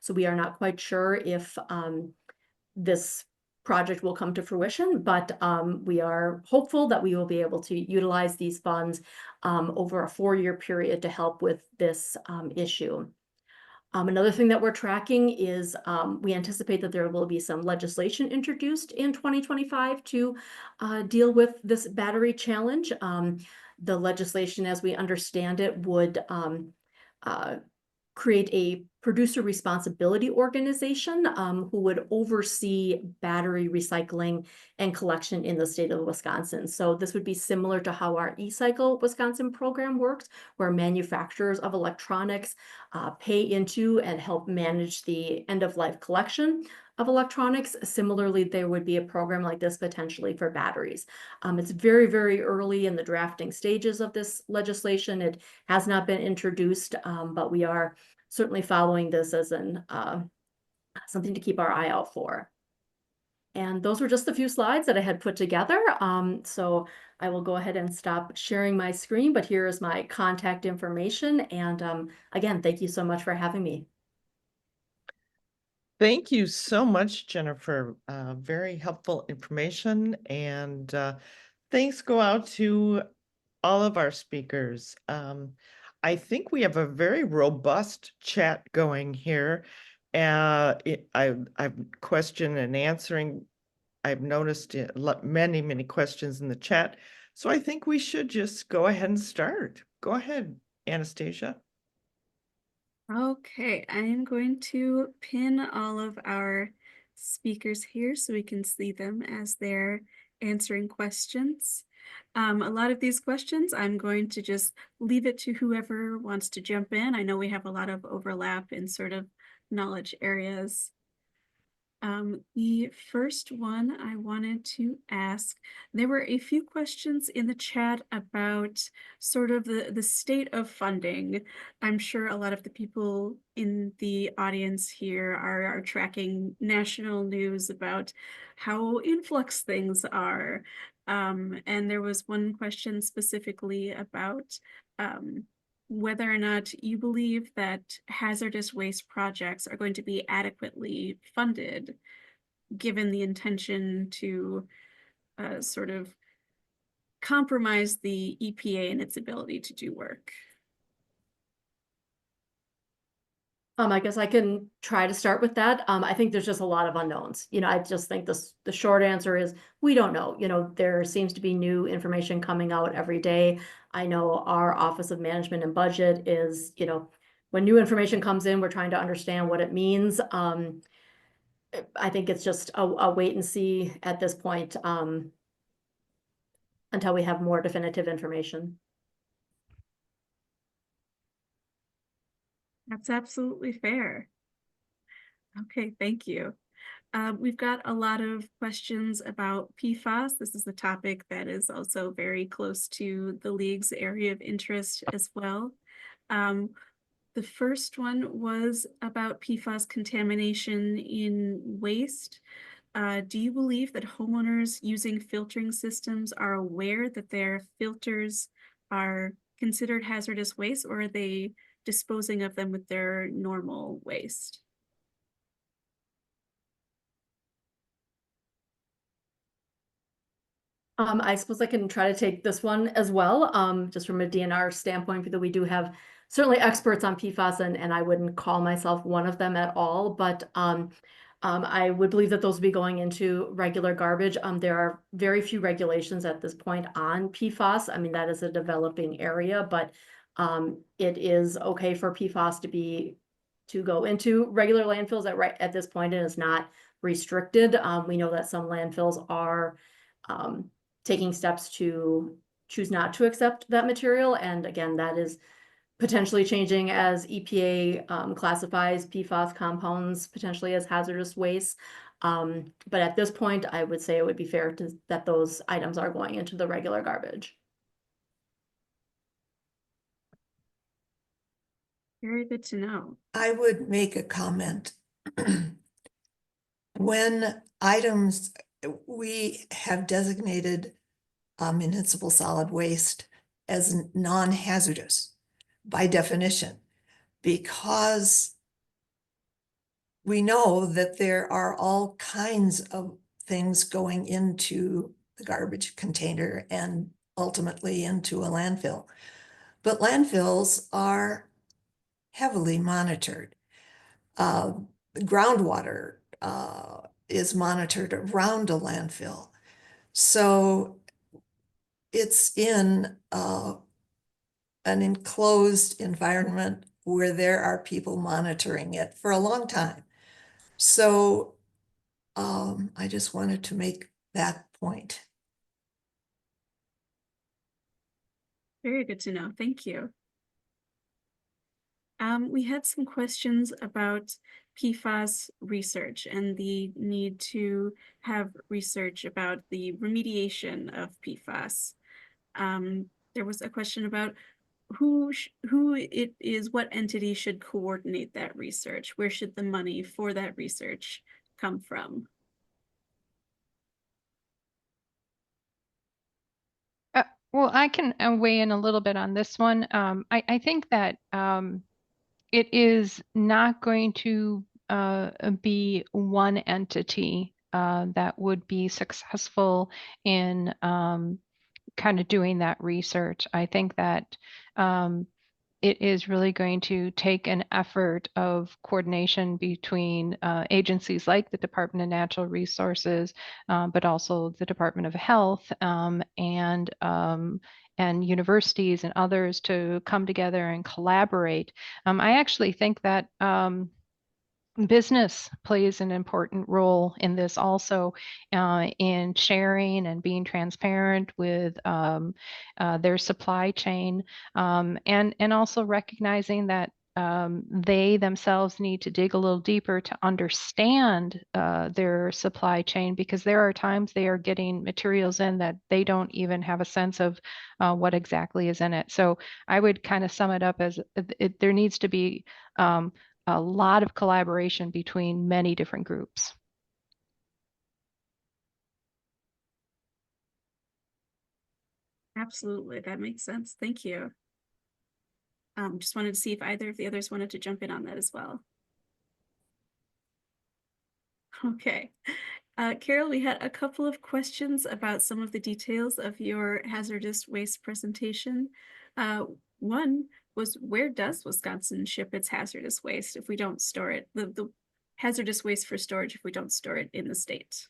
So we are not quite sure if this project will come to fruition, but we are hopeful that we will be able to utilize these funds over a 4-year period to help with this issue. Another thing that we're tracking is we anticipate that there will be some legislation introduced in 2025 to deal with this battery challenge. The legislation, as we understand it, would create a producer responsibility organization who would oversee battery recycling and collection in the state of Wisconsin. So this would be similar to how our eCycle Wisconsin program works, where manufacturers of electronics pay into and help manage the end-of-life collection of electronics. Similarly, there would be a program like this potentially for batteries. It's very, very early in the drafting stages of this legislation. It has not been introduced, but we are certainly following this as something to keep our eye out for. And those were just a few slides that I had put together. So I will go ahead and stop sharing my screen, but here is my contact information. And again, thank you so much for having me. Thank you so much, Jennifer. Very helpful information, and thanks go out to all of our speakers. I think we have a very robust chat going here. I've question and answering. I've noticed many, many questions in the chat. So I think we should just go ahead and start. Go ahead, Anastasia. Okay, I am going to pin all of our speakers here so we can see them as they're answering questions. A lot of these questions, I'm going to just leave it to whoever wants to jump in. I know we have a lot of overlap in sort of knowledge areas. The first one I wanted to ask, there were a few questions in the chat about sort of the state of funding. I'm sure a lot of the people in the audience here are tracking national news about how in flux things are. And there was one question specifically about whether or not you believe that hazardous waste projects are going to be adequately funded, given the intention to sort of compromise the EPA and its ability to do work. I guess I can try to start with that. I think there's just a lot of unknowns. I just think the short answer is we don't know. There seems to be new information coming out every day. I know our Office of Management and Budget is, when new information comes in, we're trying to understand what it means. I think it's just a wait and see at this point until we have more definitive information. That's absolutely fair. Okay, thank you. We've got a lot of questions about PFAS. This is the topic that is also very close to the League's area of interest as well. The first one was about PFAS contamination in waste. Do you believe that homeowners using filtering systems are aware that their filters are considered hazardous waste, or are they disposing of them with their normal waste? I suppose I can try to take this one as well, just from a DNR standpoint, because we do have certainly experts on PFAS, and I wouldn't call myself one of them at all, but I would believe that those would be going into regular garbage. There are very few regulations at this point on PFAS. I mean, that is a developing area, but it is okay for PFAS to go into regular landfills at this point, and is not restricted. We know that some landfills are taking steps to choose not to accept that material. And again, that is potentially changing as EPA classifies PFAS compounds potentially as hazardous waste. But at this point, I would say it would be fair that those items are going into the regular garbage. Very good to know. I would make a comment. When items, we have designated municipal solid waste as non-hazardous by definition, because we know that there are all kinds of things going into the garbage container and ultimately into a landfill. But landfills are heavily monitored. Groundwater is monitored around a landfill. So it's in an enclosed environment where there are people monitoring it for a long time. So I just wanted to make that point. Very good to know. Thank you. We had some questions about PFAS research and the need to have research about the remediation of PFAS. There was a question about who it is, what entity should coordinate that research? Where should the money for that research come from? Well, I can weigh in a little bit on this one. I think that it is not going to be one entity that would be successful in kind of doing that research. I think that it is really going to take an effort of coordination between agencies like the Department of Natural Resources, but also the Department of Health, and universities and others to come together and collaborate. I actually think that business plays an important role in this also, in sharing and being transparent with their supply chain, and also recognizing that they themselves need to dig a little deeper to understand their supply chain, because there are times they are getting materials in that they don't even have a sense of what exactly is in it. So I would kind of sum it up as there needs to be a lot of collaboration between many different groups. Absolutely, that makes sense. Thank you. Just wanted to see if either of the others wanted to jump in on that as well. Okay. Carol, we had a couple of questions about some of the details of your hazardous waste presentation. One was, where does Wisconsin ship its hazardous waste if we don't store it, the hazardous waste for storage if we don't store it in the state?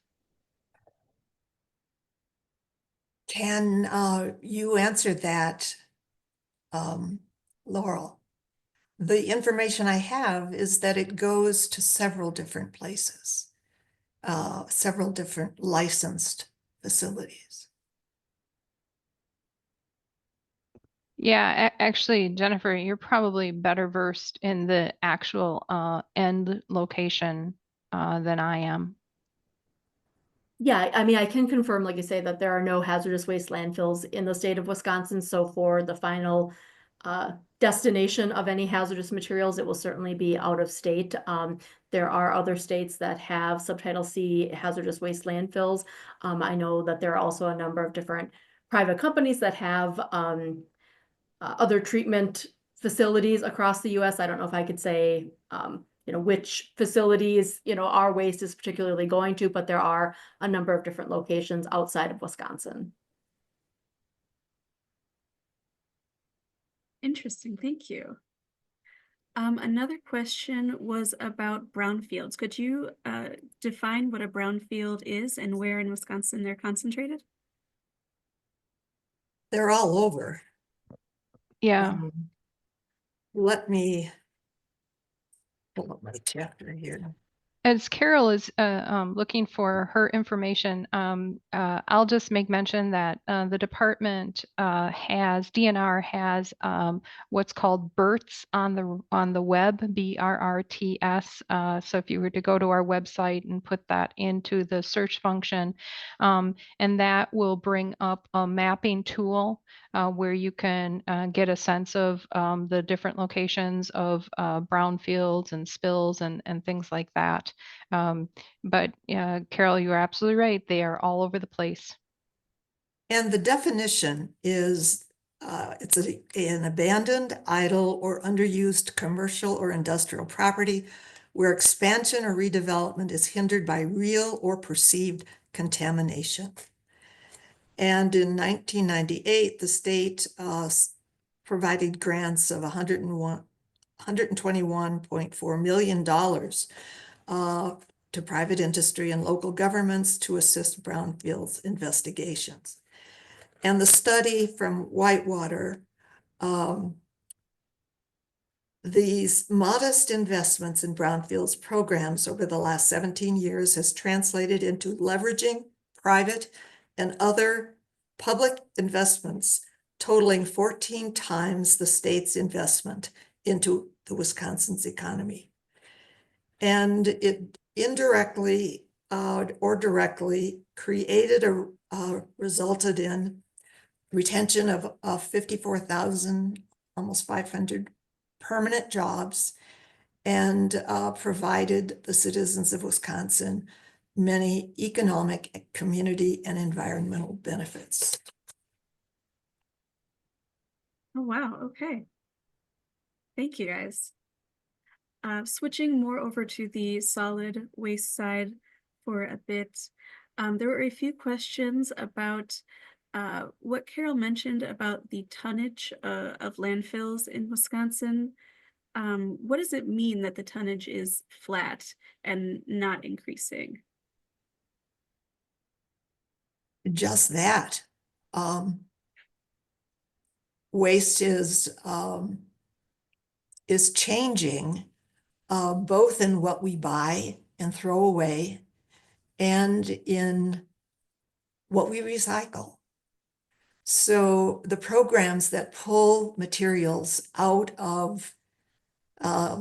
Can you answer that, Laurel? The information I have is that it goes to several different places, several different licensed facilities. Yeah, actually, Jennifer, you're probably better versed in the actual end location than I am. Yeah, I mean, I can confirm, like you say, that there are no hazardous waste landfills in the state of Wisconsin. So for the final destination of any hazardous materials. It will certainly be out of state. There are other states that have Subtitle C hazardous waste landfills. I know that there are also a number of different private companies that have other treatment facilities across the US. I don't know if I could say, which facilities, our waste is particularly going to, but there are a number of different locations outside of Wisconsin. Interesting, thank you. Another question was about brownfields. Could you define what a brownfield is and where in Wisconsin they're concentrated? They're all over. Yeah. Let me pull up my chapter here. As Carol is looking for her information, I'll just make mention that the department DNR has what's called BERTs on the web, BRRTS. So if you were to go to our website and put that into the search function, and that will bring up a mapping tool where you can get a sense of the different locations of brownfields and spills and things like that. But Carol, you're absolutely right. They are all over the place. And the definition is it's an abandoned, idle, or underused commercial or industrial property where expansion or redevelopment is hindered by real or perceived contamination. And in 1998, the state provided grants of $121.4 million to private industry and local governments to assist brownfields investigations. And the study from Whitewater, these modest investments in brownfields programs over the last 17 years has translated into leveraging private and other public investments totaling 14 times the state's investment into the Wisconsin's economy. And it indirectly or directly resulted in retention of 54,000, almost 500 permanent jobs, and provided the citizens of Wisconsin many economic, community, and environmental benefits. Oh, wow. Okay. Thank you, guys. Switching more over to the solid waste side for a bit, there were a few questions about what Carol mentioned about the tonnage of landfills in Wisconsin. What does it mean that the tonnage is flat and not increasing? Just that. Waste is changing both in what we buy and throw away and in what we recycle. So the programs that pull materials out of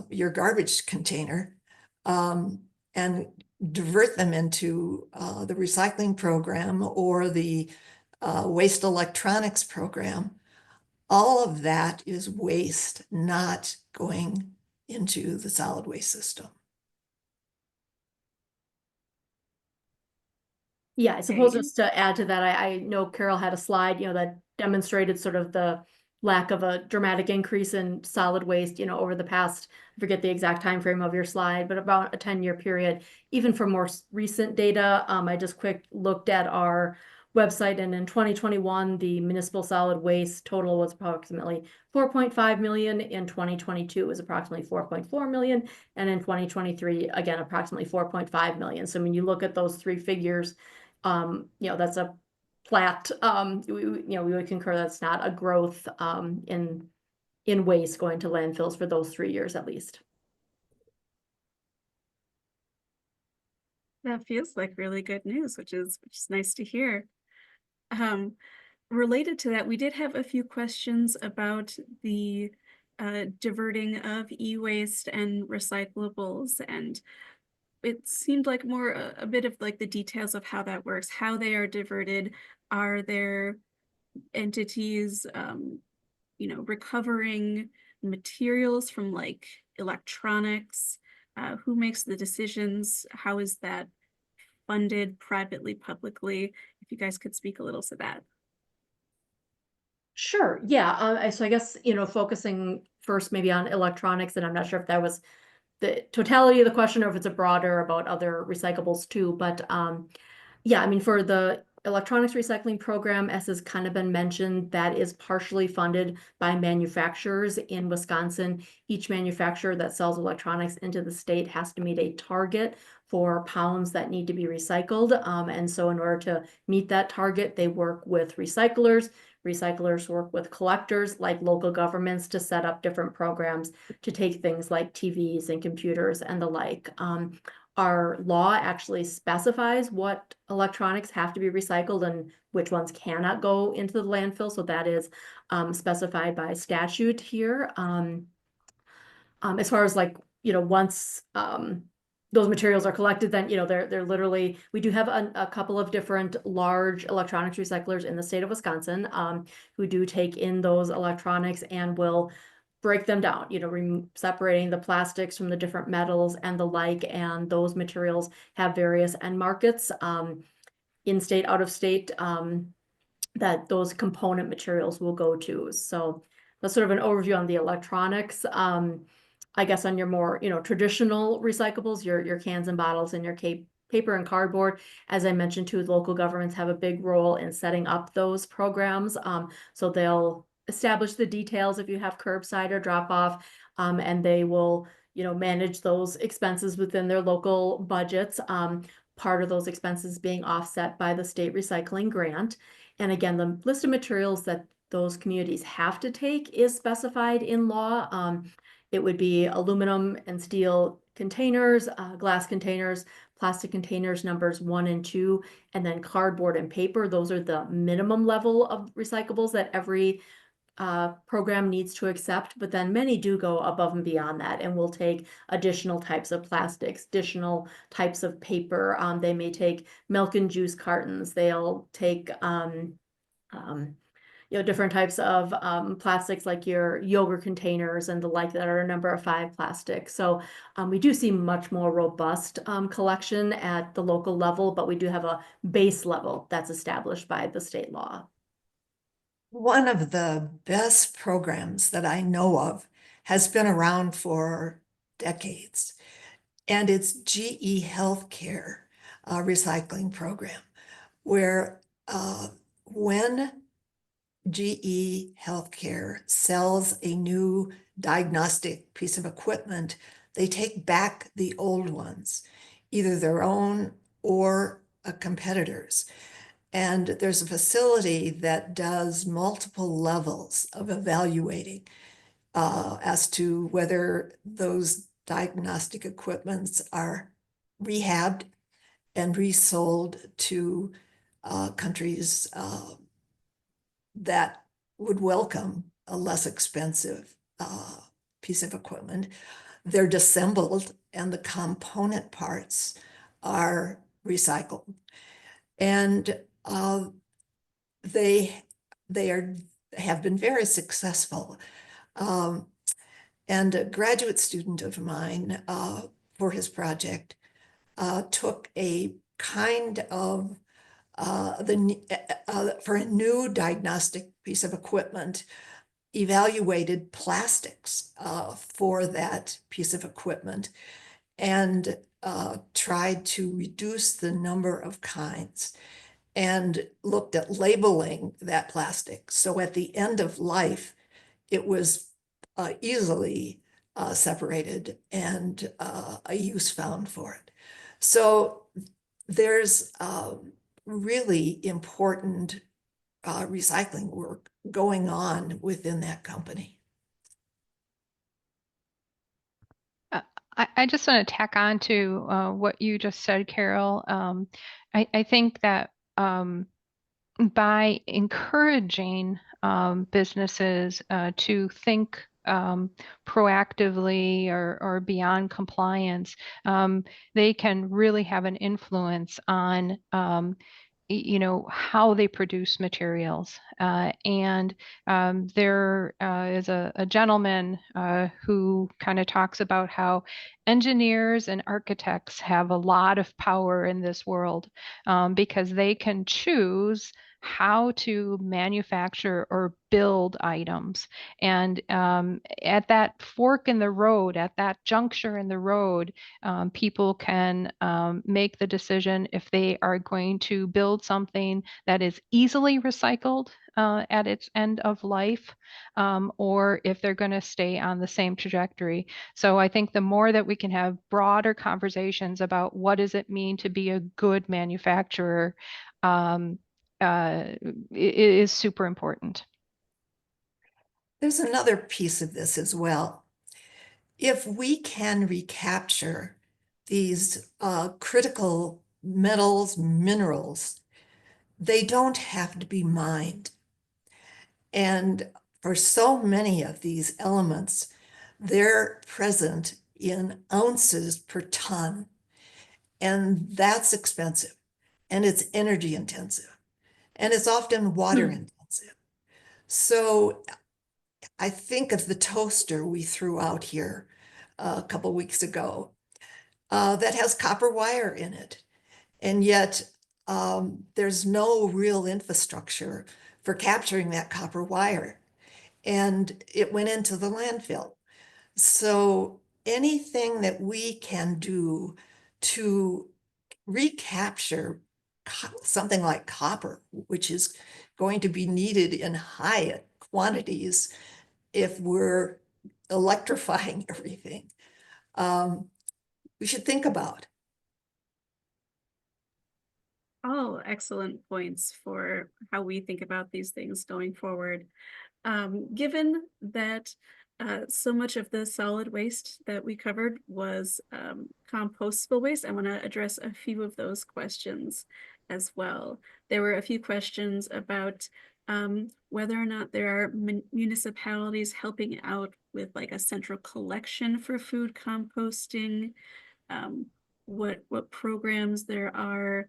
your garbage container and divert them into the recycling program or the waste electronics program, all of that is waste not going into the solid waste system. Yeah, I suppose just to add to that, I know Carol had a slide, that demonstrated sort of the lack of a dramatic increase in solid waste, over the past, I forget the exact time frame of your slide, but about a 10-year period. Even for more recent data, I just quick looked at our website, and in 2021, the municipal solid waste total was approximately 4.5 million. In 2022, it was approximately 4.4 million. And in 2023, again, approximately 4.5 million. So when you look at those three figures, that's a flat, we would concur that's not a growth in waste going to landfills for those 3 years at least. That feels like really good news, which is nice to hear. Related to that, we did have a few questions about the diverting of e-waste and recyclables, and it seemed like more a bit of like the details of how that works, how they are diverted. Are there entities, recovering materials from like electronics? Who makes the decisions? How is that funded privately, publicly? If you guys could speak a little to that. Sure. Yeah. So I guess, focusing first maybe on electronics, and I'm not sure if that was the totality of the question or if it's a broader about other recyclables too. But yeah, I mean, for the electronics recycling program, as has kind of been mentioned, that is partially funded by manufacturers in Wisconsin. Each manufacturer that sells electronics into the state has to meet a target for pounds that need to be recycled. And so in order to meet that target, they work with recyclers. Recyclers work with collectors like local governments to set up different programs to take things like TVs and computers and the like. Our law actually specifies what electronics have to be recycled and which ones cannot go into the landfill. So that is specified by statute here. As far as like, once those materials are collected, then, they're literally, we do have a couple of different large electronics recyclers in the state of Wisconsin who do take in those electronics and will break them down, separating the plastics from the different metals and the like, and those materials have various end markets, in state, out of state, that those component materials will go to. So that's sort of an overview on the electronics. I guess on your more, traditional recyclables, your cans and bottles and your paper and cardboard, as I mentioned too, local governments have a big role in setting up those programs. So they'll establish the details if you have curbside or drop off, and they will, manage those expenses within their local budgets. Part of those expenses being offset by the state recycling grant. And again, the list of materials that those communities have to take is specified in law. It would be aluminum and steel containers, glass containers, plastic containers numbers 1 and 2, and then cardboard and paper. Those are the minimum level of recyclables that every program needs to accept, but then many do go above and beyond that and will take additional types of plastics, additional types of paper. They may take milk and juice cartons. They'll take different types of plastics like your yogurt containers and the like that are a number 5 plastic. So we do see much more robust collection at the local level, but we do have a base level that's established by the state law. One of the best programs that I know of has been around for decades, and it's GE Healthcare recycling program, where when GE Healthcare sells a new diagnostic piece of equipment, they take back the old ones, either their own or a competitor's. And there's a facility that does multiple levels of evaluating as to whether those diagnostic equipments are rehabbed and resold to countries that would welcome a less expensive piece of equipment. They're disassembled and the component parts are recycled. And they have been very successful. And a graduate student of mine for his project took a kind of for a new diagnostic piece of equipment, evaluated plastics for that piece of equipment and tried to reduce the number of kinds and looked at labeling that plastic. So at the end of life, it was easily separated and a use found for it. So there's really important recycling work going on within that company. I just want to tack on to what you just said, Carol. I think that by encouraging businesses to think proactively or beyond compliance, they can really have an influence on how they produce materials. And there is a gentleman who kind of talks about how engineers and architects have a lot of power in this world, because they can choose how to manufacture or build items. And at that fork in the road, at that juncture in the road, people can make the decision if they are going to build something that is easily recycled at its end of life, or if they're going to stay on the same trajectory. So I think the more that we can have broader conversations about what does it mean to be a good manufacturer, it is super important. There's another piece of this as well. If we can recapture these critical metals, minerals, they don't have to be mined. And for so many of these elements, they're present in ounces per ton. And that's expensive, and it's energy intensive, and it's often water intensive. So I think of the toaster we threw out here a couple weeks ago that has copper wire in it. And yet there's no real infrastructure for capturing that copper wire. And it went into the landfill. So anything that we can do to recapture something like copper, which is going to be needed in high quantities if we're electrifying everything, we should think about. All excellent points for how we think about these things going forward. Given that so much of the solid waste that we covered was compostable waste, I want to address a few of those questions as well. There were a few questions about whether or not there are municipalities helping out with like a central collection for food composting, what programs there are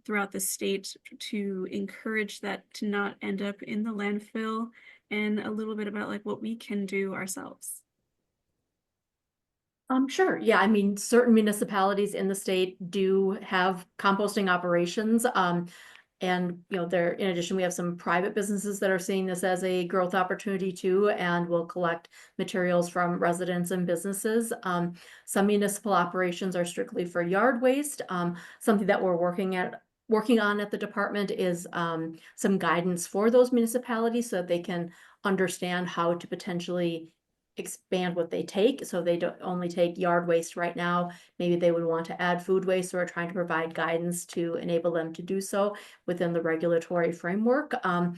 throughout the state to encourage that to not end up in the landfill, and a little bit about like what we can do ourselves. Sure. Yeah, I mean, certain municipalities in the state do have composting operations. And there, in addition, we have some private businesses that are seeing this as a growth opportunity too, and will collect materials from residents and businesses. Some municipal operations are strictly for yard waste. Something that we're working on at the department is some guidance for those municipalities so that they can understand how to potentially expand what they take. So they don't only take yard waste right now. Maybe they would want to add food waste, or trying to provide guidance to enable them to do so within the regulatory framework. So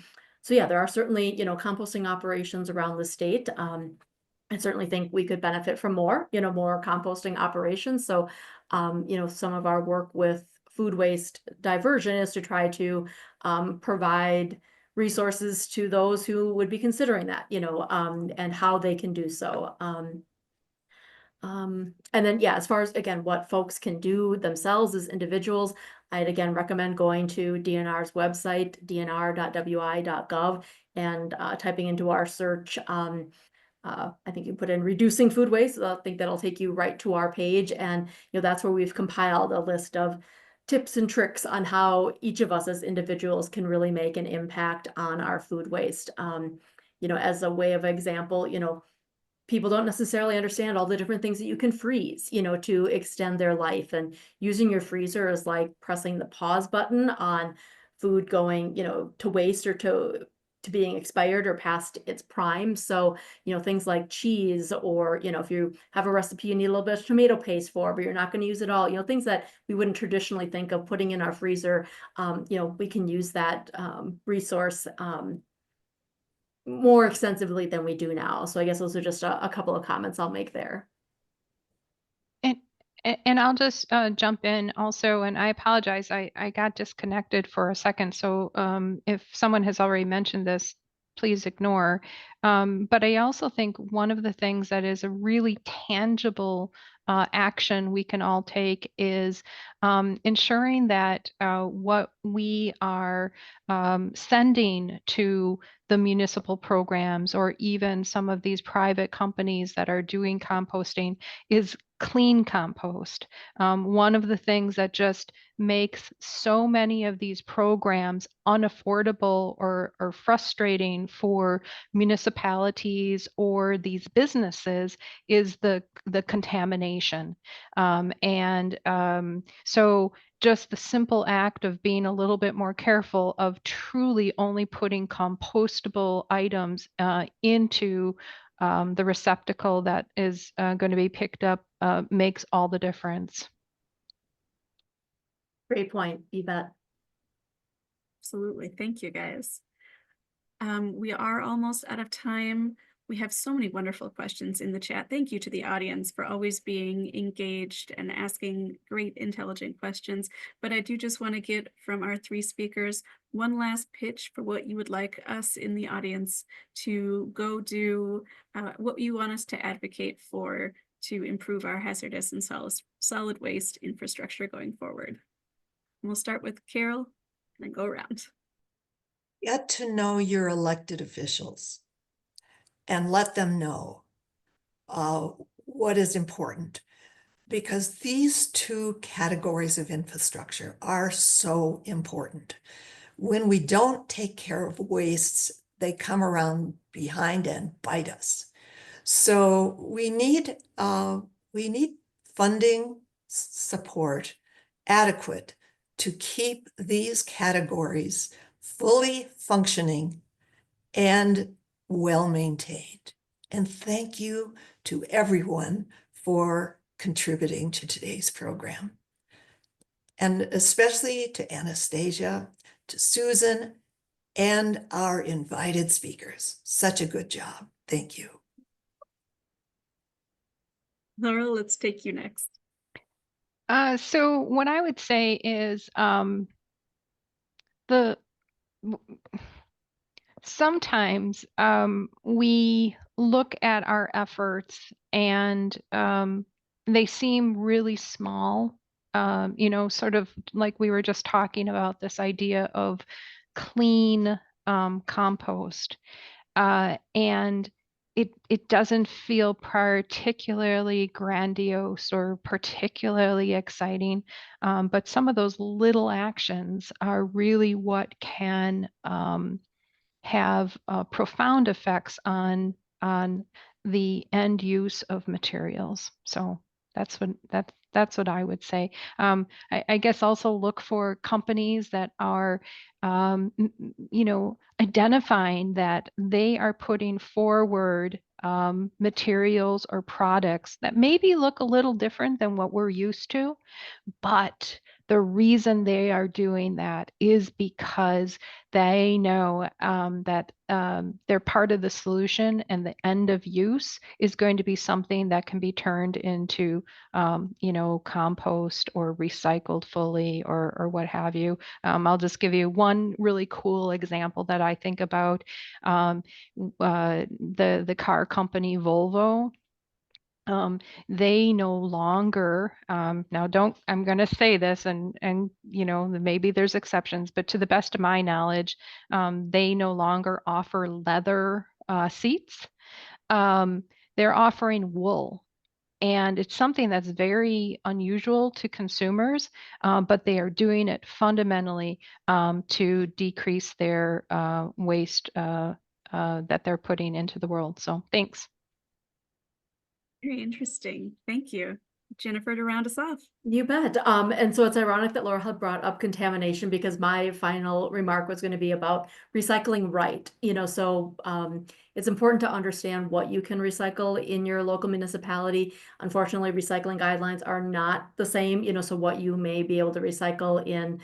yeah, there are certainly, composting operations around the state. I certainly think we could benefit from more composting operations. So, some of our work with food waste diversion is to try to provide resources to those who would be considering that, and how they can do so. And then, yeah, as far as, again, what folks can do themselves as individuals, I'd again recommend going to DNR's website, dnr.wi.gov, and typing into our search. I think you put in reducing food waste. So I think that'll take you right to our page. And, that's where we've compiled a list of tips and tricks on how each of us as individuals can really make an impact on our food waste. As a way of example, people don't necessarily understand all the different things that you can freeze, to extend their life. And using your freezer is like pressing the pause button on food going, to waste or to being expired or past its prime. So, things like cheese, or, if you have a recipe you need a little bit of tomato paste for, but you're not going to use it all, things that we wouldn't traditionally think of putting in our freezer, we can use that resource more extensively than we do now. So I guess those are just a couple of comments I'll make there. And I'll just jump in also, and I apologize, I got disconnected for a second. So if someone has already mentioned this, please ignore. But I also think one of the things that is a really tangible action we can all take is ensuring that what we are sending to the municipal programs or even some of these private companies that are doing composting is clean compost. One of the things that just makes so many of these programs unaffordable or frustrating for municipalities or these businesses is the contamination. So just the simple act of being a little bit more careful of truly only putting compostable items into the receptacle that is going to be picked up makes all the difference. Great point, Yvette. Absolutely. Thank you, guys. We are almost out of time. We have so many wonderful questions in the chat. Thank you to the audience for always being engaged and asking great, intelligent questions. But I do just want to get from our three speakers one last pitch for what you would like us in the audience to go do, what you want us to advocate for to improve our hazardous and solid waste infrastructure going forward. And we'll start with Carol and then go around. Get to know your elected officials and let them know what is important, because these two categories of infrastructure are so important. When we don't take care of wastes, they come around behind and bite us. So we need funding support adequate to keep these categories fully functioning and well-maintained. And thank you to everyone for contributing to today's program. And especially to Anastasia, to Susan, and our invited speakers. Such a good job. Thank you. Laurel, let's take you next. So what I would say is sometimes we look at our efforts and they seem really small, sort of like we were just talking about this idea of clean compost. And it doesn't feel particularly grandiose or particularly exciting, but some of those little actions are really what can have profound effects on the end use of materials. So that's what I would say. I guess also look for companies that are, identifying that they are putting forward materials or products that maybe look a little different than what we're used to, but the reason they are doing that is because they know that they're part of the solution, and the end of use is going to be something that can be turned into, compost or recycled fully or what have you. I'll just give you one really cool example that I think about. The car company Volvo. They no longer, I'm going to say this and maybe there's exceptions, but to the best of my knowledge, they no longer offer leather seats. They're offering wool. And it's something that's very unusual to consumers, but they are doing it fundamentally to decrease their waste that they're putting into the world. So thanks. Very interesting. Thank you. Jennifer, to round us off. You bet. And so it's ironic that Laura had brought up contamination, because my final remark was going to be about recycling right. So it's important to understand what you can recycle in your local municipality. Unfortunately, recycling guidelines are not the same, so what you may be able to recycle in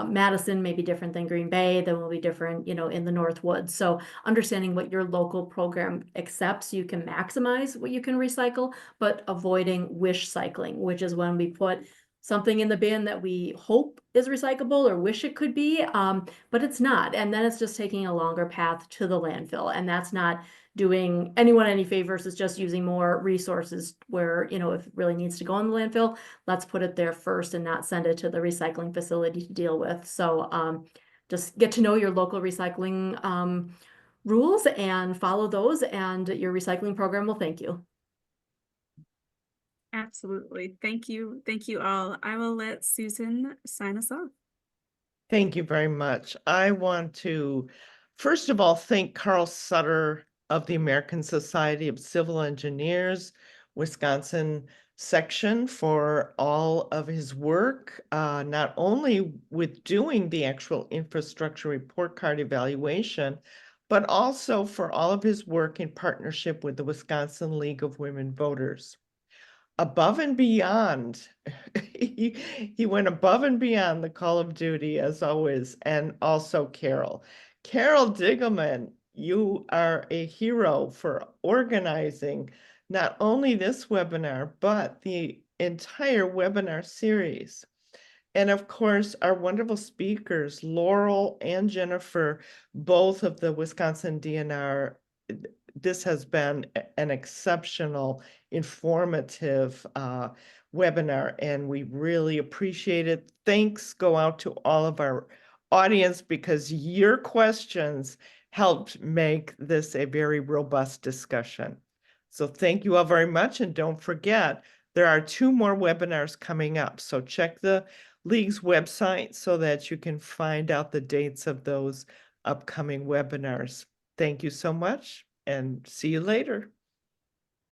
Madison may be different than Green Bay, then will be different, in the Northwoods. So understanding what your local program accepts, you can maximize what you can recycle, but avoiding wish cycling, which is when we put something in the bin that we hope is recyclable or wish it could be, but it's not. And then it's just taking a longer path to the landfill. And that's not doing anyone any favors. It's just using more resources where, you know, if it really needs to go in the landfill, let's put it there first and not send it to the recycling facility to deal with. So just get to know your local recycling rules and follow those, and your recycling program will thank you. Absolutely. Thank you. Thank you all. I will let Susan sign us off. Thank you very much. I want to, first of all, thank Carl Sutter of the American Society of Civil Engineers, Wisconsin section, for all of his work, not only with doing the actual infrastructure report card evaluation, but also for all of his work in partnership with the Wisconsin League of Women Voters. Above and beyond, he went above and beyond the call of duty, as always, and also Carol. Carol Diggelman, you are a hero for organizing not only this webinar, but the entire webinar series. And of course, our wonderful speakers, Laurel and Jennifer, both of the Wisconsin DNR. This has been an exceptional, informative webinar, and we really appreciate it. Thanks go out to all of our audience, because your questions helped make this a very robust discussion. So thank you all very much, and don't forget, there are 2 more webinars coming up. So check the League's website so that you can find out the dates of those upcoming webinars. Thank you so much, and see you later.